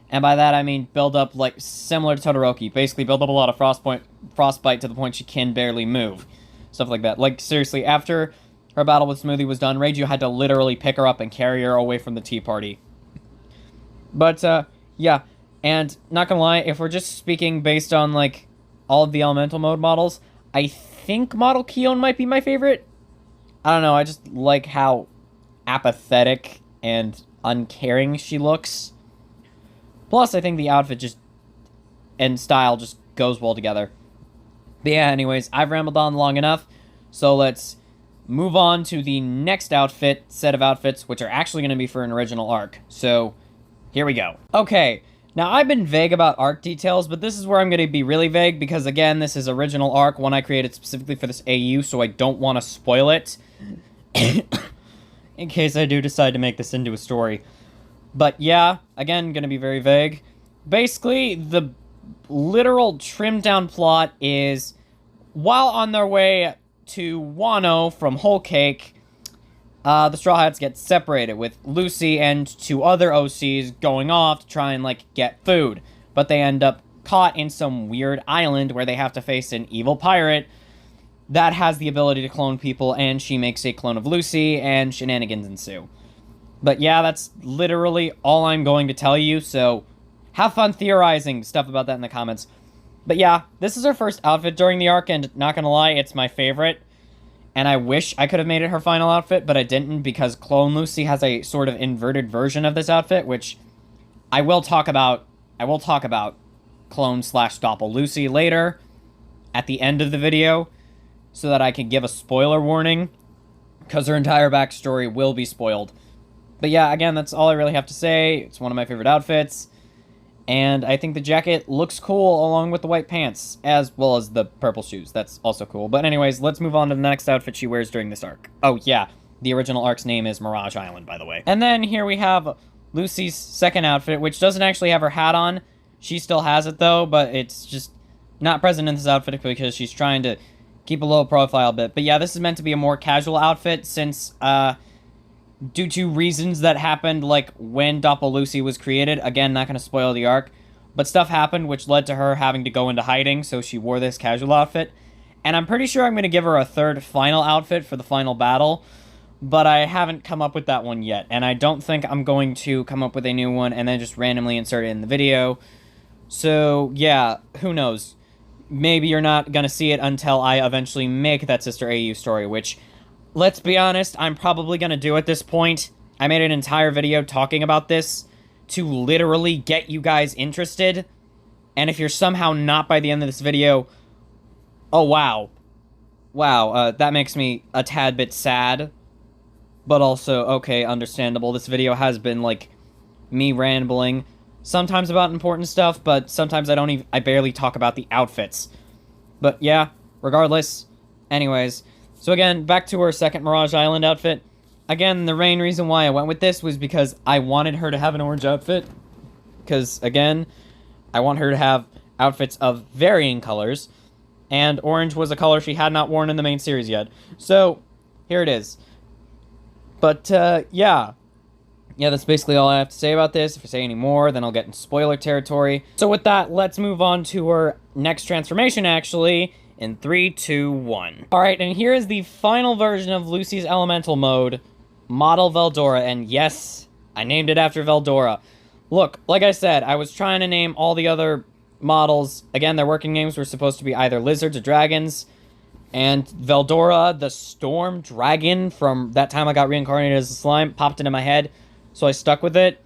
And by that, I mean build up, like, similar to Todoroki. Basically, build up a lot of frostbite to the point she can barely move. Stuff like that. Like, seriously, after her battle with Smoothie was done, Reiju had to literally pick her up and carry her away from the tea party. But, yeah. And, not gonna lie, if we're just speaking based on, like, all of the elemental mode models, I think Model Kion might be my favorite. I don't know, I just like how apathetic and uncaring she looks. Plus, I think the outfit and style just goes well together. But yeah, anyways, I've rambled on long enough, so let's move on to the next set of outfits, which are actually going to be for an original arc. So, here we go. Okay, now I've been vague about arc details, but this is where I'm going to be really vague, because again, this is original arc, one I created specifically for this AU, so I don't want to spoil it. In case I do decide to make this into a story. But yeah, again, gonna be very vague. Basically, the literal trimmed down plot is, while on their way to Wano from Whole Cake, the Straw Hats get separated, with Lucy and two other OCs going off to try and, like, get food. But they end up caught in some weird island where they have to face an evil pirate that has the ability to clone people, and she makes a clone of Lucy, and shenanigans ensue. But yeah, that's literally all I'm going to tell you, so have fun theorizing stuff about that in the comments. But yeah, this is her first outfit during the arc, and not gonna lie, it's my favorite. And I wish I could have made it her final outfit, but I didn't, because Clone Lucy has a sort of inverted version of this outfit, which I will talk about Clone/Doppel Lucy later, at the end of the video, so that I can give a spoiler warning, because her entire backstory will be spoiled. But yeah, again, that's all I really have to say. It's one of my favorite outfits, and I think the jacket looks cool along with the white pants, as well as the purple shoes. That's also cool. But anyways, let's move on to the next outfit she wears during this arc. Oh yeah, the original arc's name is Mirage Island, by the way. And then here we have Lucy's second outfit, which doesn't actually have her hat on. She still has it, though, but it's just not present in this outfit because she's trying to keep a low profile a bit. But yeah, this is meant to be a more casual outfit since, due to reasons that happened, like when Doppel Lucy was created. Again, not going to spoil the arc, but stuff happened which led to her having to go into hiding, so she wore this casual outfit. And I'm pretty sure I'm going to give her a third final outfit for the final battle, but I haven't come up with that one yet, and I don't think I'm going to come up with a new one and then just randomly insert it in the video. So, yeah, who knows? Maybe you're not going to see it until I eventually make that Sister AU story, which, let's be honest, I'm probably going to do at this point. I made an entire video talking about this to literally get you guys interested, and if you're somehow not by the end of this video, oh wow. Wow, that makes me a tad bit sad, but also, okay, understandable. This video has been, like, me rambling, sometimes about important stuff, but sometimes I barely talk about the outfits. But yeah, regardless, anyways. So again, back to her second Mirage Island outfit. Again, the main reason why I went with this was because I wanted her to have an orange outfit. Because, again, I want her to have outfits of varying colors. And orange was a color she had not worn in the main series yet. So, here it is. But, yeah. Yeah, that's basically all I have to say about this. If I say any more, then I'll get in spoiler territory. So with that, let's move on to her next transformation, actually, in 3, 2, 1. Alright, and here is the final version of Lucy's elemental mode, Model Veldora, and yes, I named it after Veldora. Look, like I said, I was trying to name all the other models. Again, their working names were supposed to be either lizards or dragons, and Veldora, the storm dragon from that time I got reincarnated as a slime, popped into my head. So I stuck with it,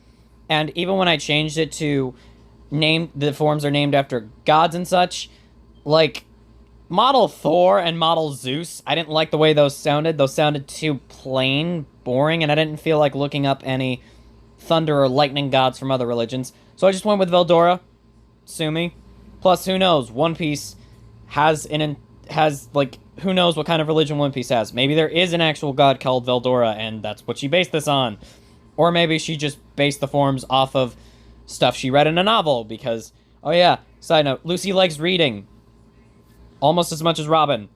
and even when I changed it to name, the forms are named after gods and such, like, Model Thor and Model Zeus, I didn't like the way those sounded. Those sounded too plain, boring, and I didn't feel like looking up any thunder or lightning gods from other religions. So I just went with Veldora. Sue me. Plus, who knows, One Piece has, like, who knows what kind of religion One Piece has. Maybe there is an actual god called Veldora, and that's what she based this on. Or maybe she just based the forms off of stuff she read in a novel, because, oh yeah, side note, Lucy likes reading. Almost as much as Robin.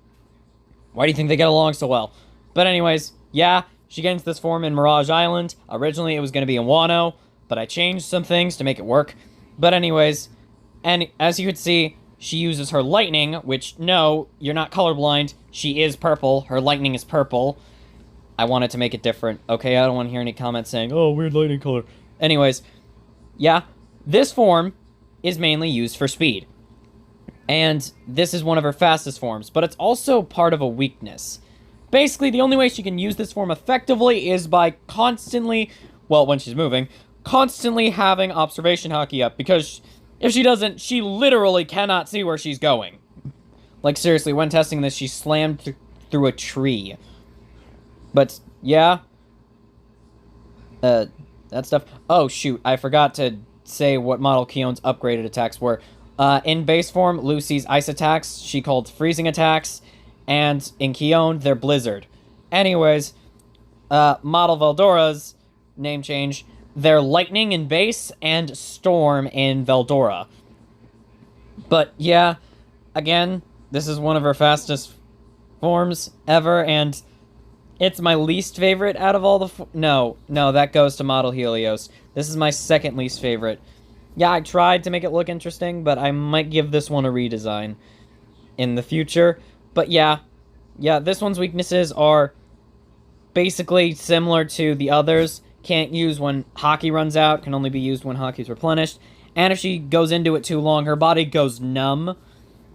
Why do you think they get along so well? But anyways, yeah, she gets this form in Mirage Island. Originally, it was going to be in Wano, but I changed some things to make it work. But anyways, and as you could see, she uses her lightning, which, no, you're not colorblind. She is purple. Her lightning is purple. I wanted to make it different. Okay, I don't want to hear any comments saying, oh, weird lightning color. Anyways, yeah, this form is mainly used for speed. And this is one of her fastest forms, but it's also part of a weakness. Basically, the only way she can use this form effectively is by constantly, well, when she's moving, constantly having observation hockey up, because if she doesn't, she literally cannot see where she's going. Like, seriously, when testing this, she slammed through a tree. But, yeah. That stuff. Oh, shoot. I forgot to say what Model Kion's upgraded attacks were. In base form, Lucy's ice attacks, she called freezing attacks. And in Kion, they're blizzard. Anyways, Model Veldora's name change. They're lightning in base and storm in Veldora. But, yeah. Again, this is one of her fastest forms ever, and it's my least favorite out of all the... No, that goes to Model Helios. This is my second least favorite. Yeah, I tried to make it look interesting, but I might give this one a redesign in the future. But yeah, this one's weaknesses are basically similar to the others. Can't use when hockey runs out, can only be used when hockey's replenished. And if she goes into it too long, her body goes numb,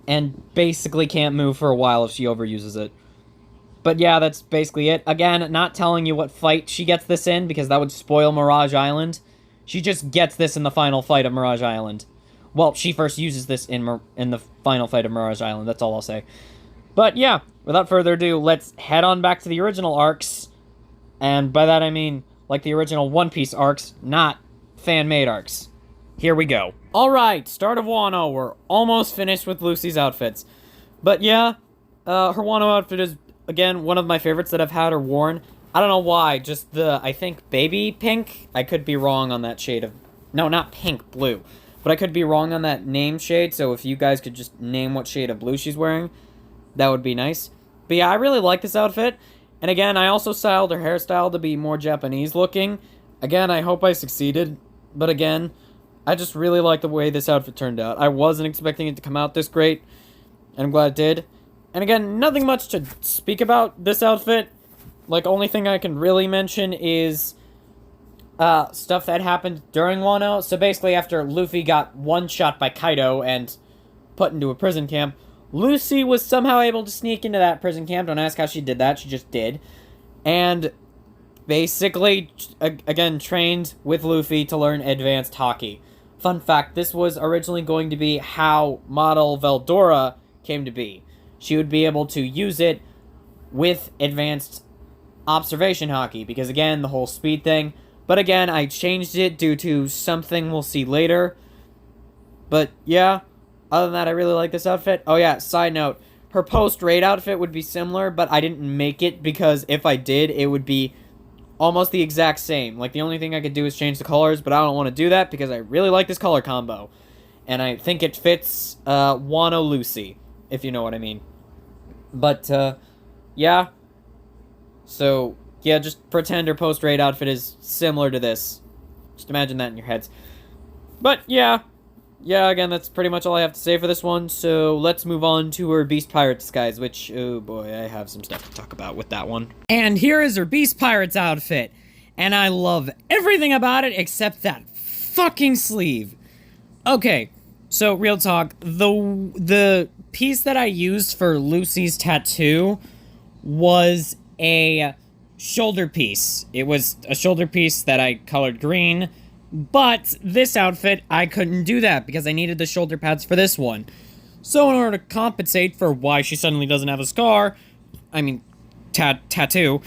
and basically can't move for a while if she overuses it. But yeah, that's basically it. Again, not telling you what fight she gets this in, because that would spoil Mirage Island. She just gets this in the final fight of Mirage Island. Well, she first uses this in the final fight of Mirage Island, that's all I'll say. But yeah, without further ado, let's head on back to the original arcs. And by that I mean, like the original One Piece arcs, not fan-made arcs. Here we go. Alright, start of Wano. We're almost finished with Lucy's outfits. But yeah, her Wano outfit is, again, one of my favorites that I've had her worn. I don't know why, just I think baby pink? I could be wrong on that shade of, no, not pink, blue. But I could be wrong on that name shade, so if you guys could just name what shade of blue she's wearing, that would be nice. But yeah, I really like this outfit. And again, I also styled her hairstyle to be more Japanese looking. Again, I hope I succeeded. But again, I just really like the way this outfit turned out. I wasn't expecting it to come out this great, and I'm glad it did. And again, nothing much to speak about this outfit. Like, only thing I can really mention is stuff that happened during Wano. So basically, after Luffy got one shot by Kaido and put into a prison camp, Lucy was somehow able to sneak into that prison camp. Don't ask how she did that, she just did. And basically, again, trained with Luffy to learn advanced Haki. Fun fact, this was originally going to be how model Veldora came to be. She would be able to use it with advanced observation Haki, because again, the whole speed thing. But again, I changed it due to something we'll see later. But yeah, other than that, I really like this outfit. Oh yeah, side note, her post-raid outfit would be similar, but I didn't make it because if I did, it would be almost the exact same. Like, the only thing I could do is change the colors, but I don't want to do that because I really like this color combo. And I think it fits Wano Lucy, if you know what I mean. But, yeah. So, yeah, just pretend her post-raid outfit is similar to this. Just imagine that in your heads. But, yeah. Yeah, again, that's pretty much all I have to say for this one. So, let's move on to her Beast Pirate disguise, which, oh boy, I have some stuff to talk about with that one. And here is her Beast Pirate's outfit. And I love everything about it except that fucking sleeve. Okay, so, real talk. The piece that I used for Lucy's tattoo was a shoulder piece. It was a shoulder piece that I colored green, but this outfit, I couldn't do that because I needed the shoulder pads for this one. So in order to compensate for why she suddenly doesn't have a scar, I mean, tattoo,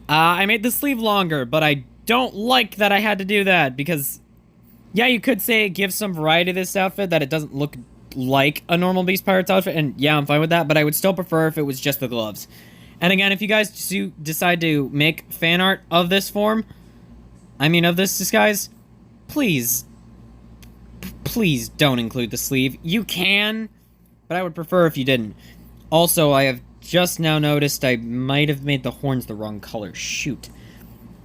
I made the sleeve longer, but I don't like that I had to do that because, yeah, you could say it gives some variety to this outfit, that it doesn't look like a normal Beast Pirates outfit, and yeah, I'm fine with that, but I would still prefer if it was just the gloves. And again, if you guys decide to make fan art of this form, of this disguise, please don't include the sleeve. You can, but I would prefer if you didn't. Also, I have just now noticed I might have made the horns the wrong color. Shoot.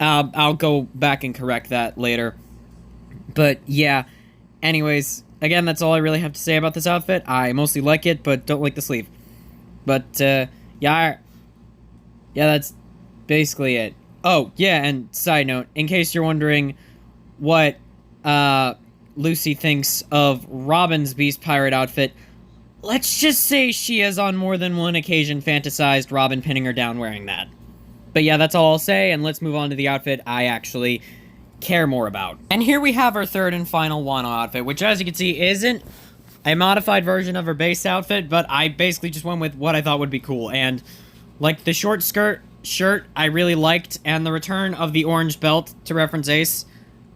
I'll go back and correct that later. But yeah, anyways, again, that's all I really have to say about this outfit. I mostly like it, but don't like the sleeve. But, yeah, that's basically it. Oh, yeah, and side note, in case you're wondering what Lucy thinks of Robin's Beast Pirate outfit, let's just say she has on more than one occasion fantasized Robin pinning her down wearing that. But yeah, that's all I'll say, and let's move on to the outfit I actually care more about. And here we have our third and final Wano outfit, which, as you can see, isn't a modified version of her base outfit, but I basically just went with what I thought would be cool. And like the short shirt I really liked, and the return of the orange belt to reference Ace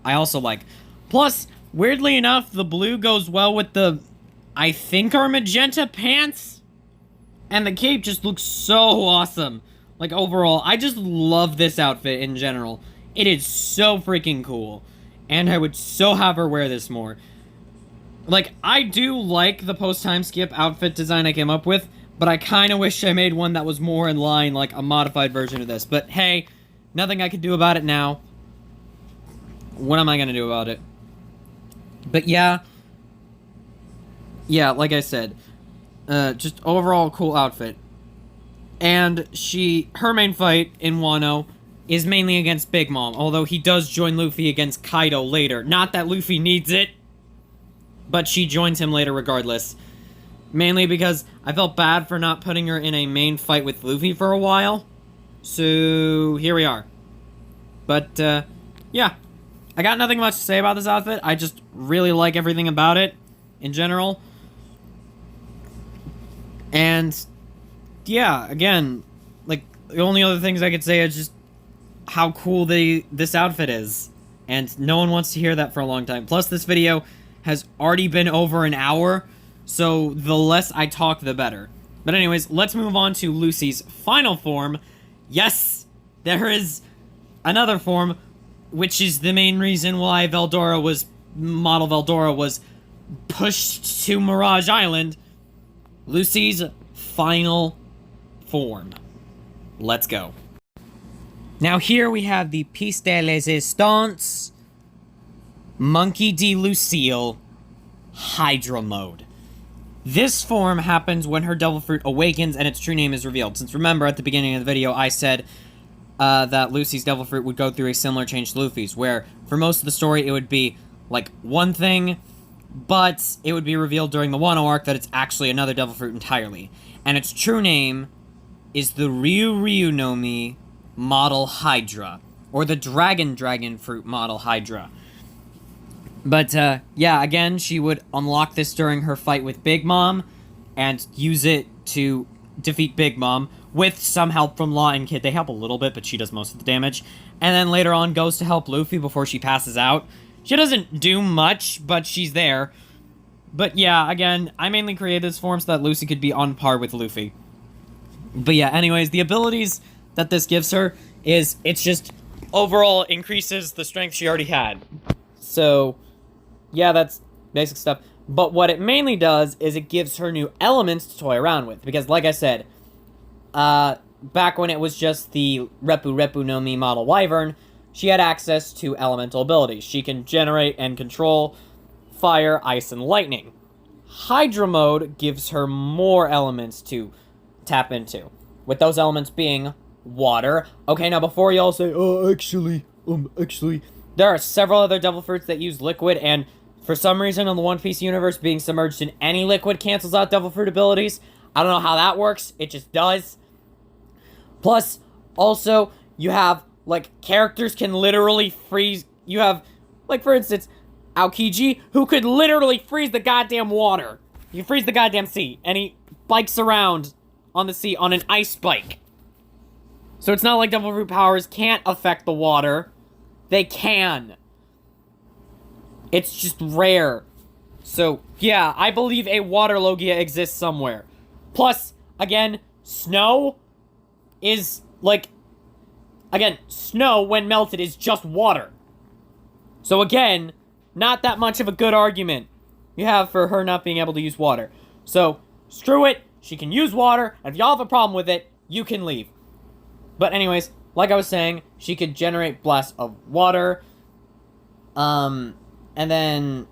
I also like. Plus, weirdly enough, the blue goes well with the, I think, are magenta pants, and the cape just looks so awesome. Like, overall, I just love this outfit in general. It is so freaking cool, and I would so have her wear this more. Like, I do like the post-time skip outfit design I came up with, but I kind of wish I made one that was more in line, like a modified version of this. But hey, nothing I can do about it now. What am I gonna do about it? But yeah, like I said, just overall cool outfit. And her main fight in Wano is mainly against Big Mom, although he does join Luffy against Kaido later. Not that Luffy needs it, but she joins him later regardless. Mainly because I felt bad for not putting her in a main fight with Luffy for a while. So, here we are. But, yeah. I got nothing much to say about this outfit. I just really like everything about it, in general. And, yeah, again, like, the only other things I could say is just how cool this outfit is. And no one wants to hear that for a long time. Plus, this video has already been over an hour, so the less I talk, the better. But anyways, let's move on to Lucy's final form. Yes! there is another form, which is the main reason why Model Veldora was pushed to Mirage Island. Lucy's final form. Let's go. Now here we have the piece de resistance, Monkey D. Lucille, Hydra mode. This form happens when her Devil Fruit awakens and its true name is revealed. Since remember, at the beginning of the video, I said that Lucy's Devil Fruit would go through a similar change to Luffy's, where for most of the story it would be like one thing, but it would be revealed during the Wano arc that it's actually another Devil Fruit entirely. And its true name is the Ryu no Mi Model Hydra, or the Dragon Fruit Model Hydra. But, yeah, again, she would unlock this during her fight with Big Mom, and use it to defeat Big Mom, with some help from Law and Kid. They help a little bit, but she does most of the damage. And then later on goes to help Luffy before she passes out. She doesn't do much, but she's there. But yeah, again, I mainly created this form so that Lucy could be on par with Luffy. But yeah, anyways, the abilities that this gives her is, it's just overall increases the strength she already had. So, yeah, that's basic stuff. But what it mainly does is it gives her new elements to toy around with. Because, like I said, back when it was just the Repu no Mi Model Wyvern, she had access to elemental abilities. She can generate and control fire, ice, and lightning. Hydra mode gives her more elements to tap into, with those elements being water. Okay, now before y'all say, actually, there are several other Devil Fruits that use liquid, and for some reason in the One Piece universe, being submerged in any liquid cancels out Devil Fruit abilities. I don't know how that works, it just does. Plus, also, you have, like, characters can literally freeze. You have, like, for instance, Aokiji, who could literally freeze the goddamn water. You can freeze the goddamn sea, and he bikes around on the sea on an ice bike. So it's not like Devil Fruit powers can't affect the water. They can. It's just rare. So, yeah, I believe a water Logia exists somewhere. Plus, again, snow is, like... Again, snow, when melted, is just water. So again, not that much of a good argument you have for her not being able to use water. So, screw it, she can use water, and if y'all have a problem with it, you can leave. But anyways, like I was saying, she could generate blasts of water. And then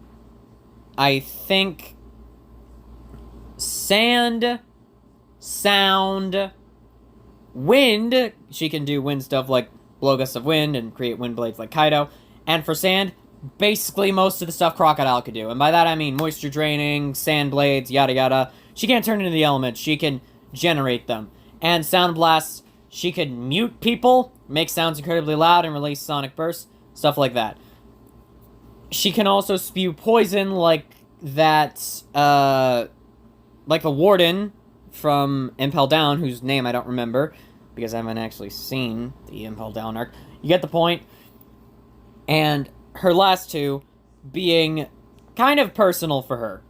I think sand, sound, wind, she can do wind stuff like blow gusts of wind and create wind blades like Kaido. And for sand, basically most of the stuff Crocodile could do. And by that I mean moisture draining, sand blades, yada yada. She can't turn into the elements, she can generate them. And sound blasts, she could mute people, make sounds incredibly loud, and release sonic bursts, stuff like that. She can also spew poison like that, like the Warden from Impel Down, whose name I don't remember, because I haven't actually seen the Impel Down arc. You get the point. And her last two being kind of personal for her.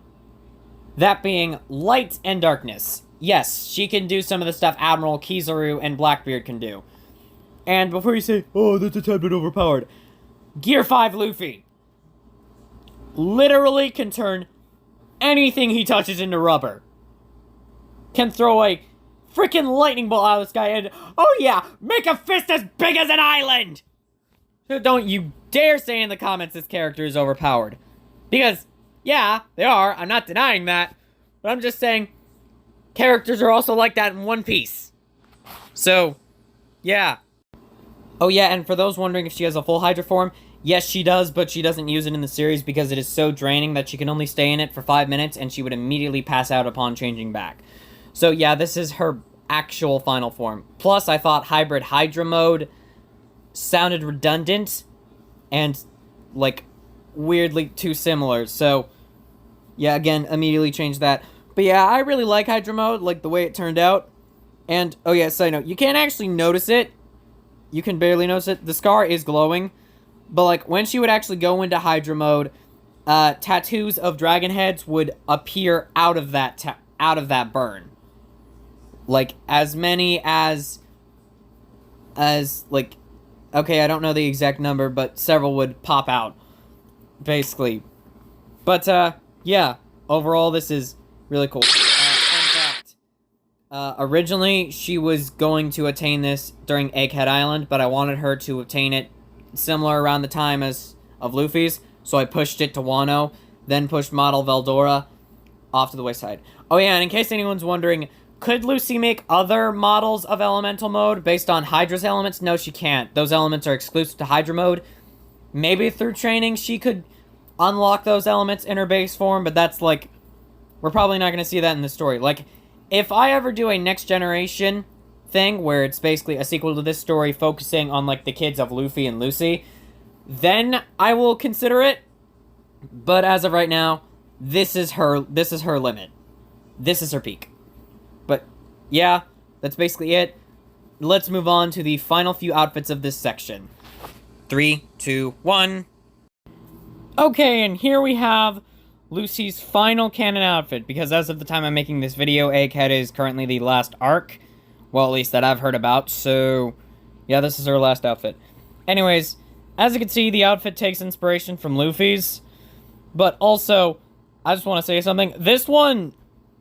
That being light and darkness. Yes, she can do some of the stuff Admiral Kizaru and Blackbeard can do. And before you say, oh, that's a tad bit overpowered, Gear 5 Luffy literally can turn anything he touches into rubber. Can throw a freaking lightning bolt out of the sky and, oh yeah, make a fist as big as an island! So don't you dare say in the comments this character is overpowered. Because, yeah, they are, I'm not denying that, but I'm just saying, characters are also like that in One Piece. So, yeah. Oh yeah, and for those wondering if she has a full Hydra form, yes she does, but she doesn't use it in the series because it is so draining that she can only stay in it for 5 minutes and she would immediately pass out upon changing back. So yeah, this is her actual final form. Plus, I thought Hybrid Hydra mode sounded redundant and, like, weirdly too similar. So, yeah, again, immediately changed that. But yeah, I really like Hydra mode, like the way it turned out. And, oh yeah, side note, you can't actually notice it. You can barely notice it. The scar is glowing. But, like, when she would actually go into Hydra mode, tattoos of dragon heads would appear out of that burn. Like, as many as, as, like, okay, I don't know the exact number, but several would pop out, basically. But, yeah, overall, this is really cool. Fun fact, originally, she was going to attain this during Egghead Island, but I wanted her to obtain it similar around the time as of Luffy's, so I pushed it to Wano, then pushed Model Veldora off to the wayside. Oh yeah, and in case anyone's wondering, could Lucy make other models of Elemental Mode based on Hydra's elements? No, she can't. Those elements are exclusive to Hydra Mode. Maybe through training she could unlock those elements in her base form, but that's like... we're probably not going to see that in the story. Like, if I ever do a Next Generation thing, where it's basically a sequel to this story focusing on, like, the kids of Luffy and Lucy, then I will consider it. But as of right now, this is her limit. This is her peak. But, yeah, that's basically it. Let's move on to the final few outfits of this section. 3, 2, 1. Okay, and here we have Lucy's final canon outfit, because as of the time I'm making this video, Egghead is currently the last arc. Well, at least that I've heard about, so... yeah, this is her last outfit. Anyways, as you can see, the outfit takes inspiration from Luffy's. But also, I just want to say something. This one,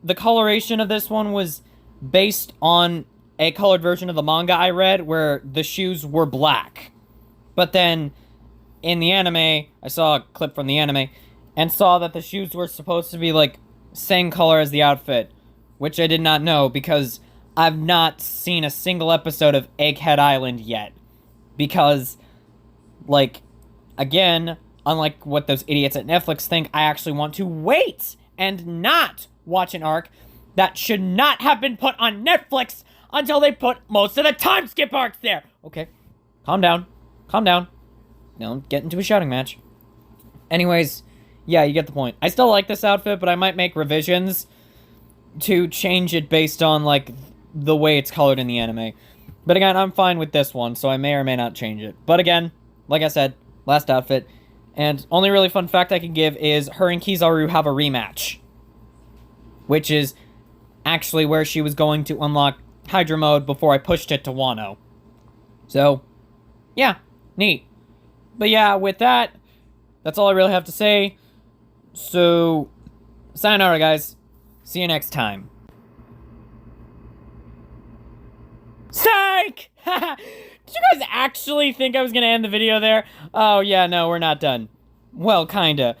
the coloration of this one was based on a colored version of the manga I read, where the shoes were black. But then, in the anime, I saw a clip from the anime, and saw that the shoes were supposed to be, like, same color as the outfit. Which I did not know, because I've not seen a single episode of Egghead Island yet. Because, like, again, unlike what those idiots at Netflix think, I actually want to wait and not watch an arc that should not have been put on Netflix until they put most of the time skip arcs there. Okay, calm down. Calm down. Don't get into a shouting match. Anyways, yeah, you get the point. I still like this outfit, but I might make revisions to change it based on, like, the way it's colored in the anime. But again, I'm fine with this one, so I may or may not change it. But again, like I said, last outfit. And only really fun fact I can give is her and Kizaru have a rematch. Which is actually where she was going to unlock Hydra Mode before I pushed it to Wano. So, yeah, neat. But yeah, with that, that's all I really have to say. So, sayonara, guys. See you next time. Psych! Did you guys actually think I was gonna end the video there? Oh, yeah, no, we're not done. Well, kinda.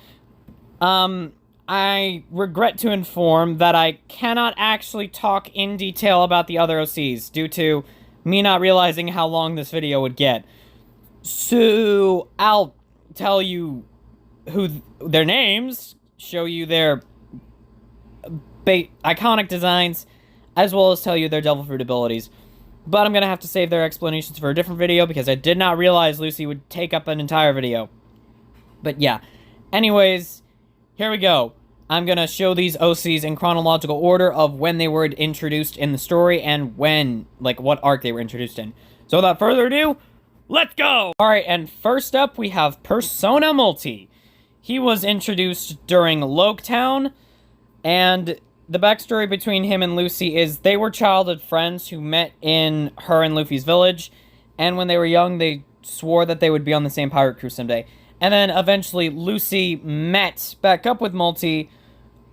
I regret to inform that I cannot actually talk in detail about the other OCs due to me not realizing how long this video would get. So, I'll tell you their names, show you their iconic designs, as well as tell you their Devil Fruit abilities. But I'm gonna have to save their explanations for a different video because I did not realize Lucy would take up an entire video. But yeah. Anyways, here we go. I'm gonna show these OCs in chronological order of when they were introduced in the story and when, like, what arc they were introduced in. So without further ado, let's go! Alright, and first up we have Persona Multi. He was introduced during Loketown, and the backstory between him and Lucy is they were childhood friends who met in her and Luffy's village, and when they were young, they swore that they would be on the same pirate crew someday. And then eventually Lucy met back up with Multi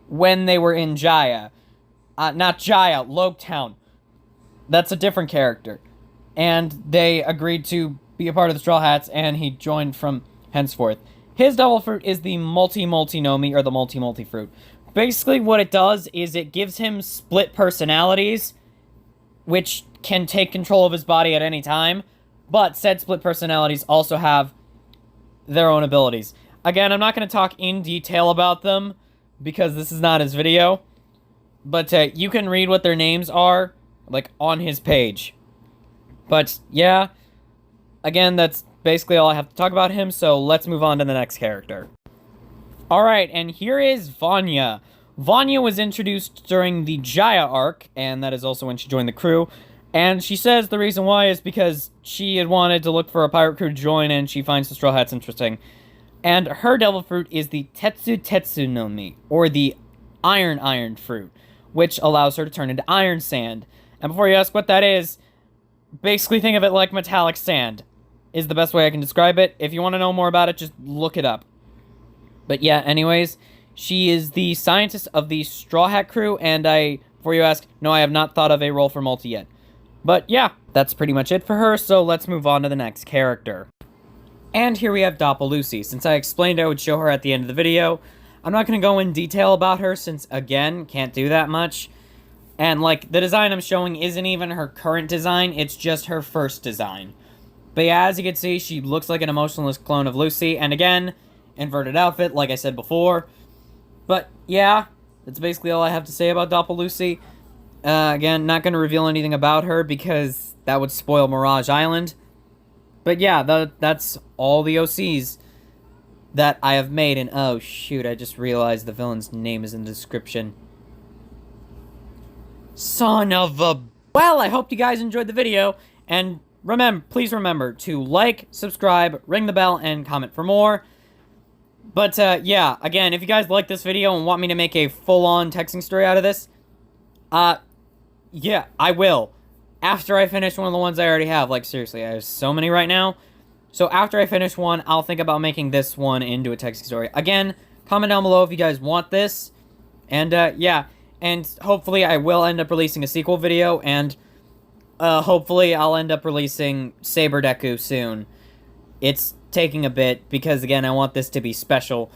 when they were in Jaya. Not Jaya, Loketown. That's a different character. And they agreed to be a part of the Straw Hats, and he joined from henceforth. His Devil Fruit is the Multi-Multi-Nomi, or the Multi-Multi Fruit. Basically, what it does is it gives him split personalities, which can take control of his body at any time, but said split personalities also have their own abilities. Again, I'm not going to talk in detail about them, because this is not his video, but you can read what their names are, like, on his page. But, yeah, again, that's basically all I have to talk about him, so let's move on to the next character. Alright, and here is Vanya. Vanya was introduced during the Jaya arc, and that is also when she joined the crew. And she says the reason why is because she had wanted to look for a pirate crew to join, and she finds the Straw Hats interesting. And her Devil Fruit is the Tetsu Tetsu no Mi, or the Iron Fruit, which allows her to turn into Iron Sand. And before you ask what that is, basically think of it like metallic sand, is the best way I can describe it. If you want to know more about it, just look it up. But yeah, anyways, she is the scientist of the Straw Hat crew, and before you ask, no, I have not thought of a role for Multi yet. But yeah, that's pretty much it for her, so let's move on to the next character. And here we have Doppel-Lucy. Since I explained I would show her at the end of the video, I'm not going to go in detail about her since, again, can't do that much. And, like, the design I'm showing isn't even her current design, it's just her first design. But yeah, as you can see, she looks like an emotionless clone of Lucy, and again, inverted outfit, like I said before. But yeah, that's basically all I have to say about Doppel-Lucy. Again, not going to reveal anything about her because that would spoil Mirage Island. But yeah, that's all the OCs that I have made, and oh shoot, I just realized the villain's name is in the description. Son of a... Well, I hope you guys enjoyed the video, and please remember to like, subscribe, ring the bell, and comment for more. But, yeah, again, if you guys like this video and want me to make a full-on texting story out of this, yeah, I will. After I finish one of the ones I already have. Like, seriously, I have so many right now. So after I finish one, I'll think about making this one into a texting story. Again, comment down below if you guys want this. And, yeah. And hopefully I will end up releasing a sequel video, and, hopefully I'll end up releasing Saber Deku soon. It's taking a bit, because, again, I want this to be special.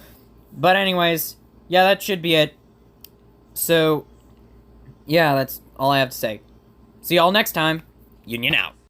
But anyways, yeah, that should be it. So, yeah, that's all I have to say. See y'all next time. Union out.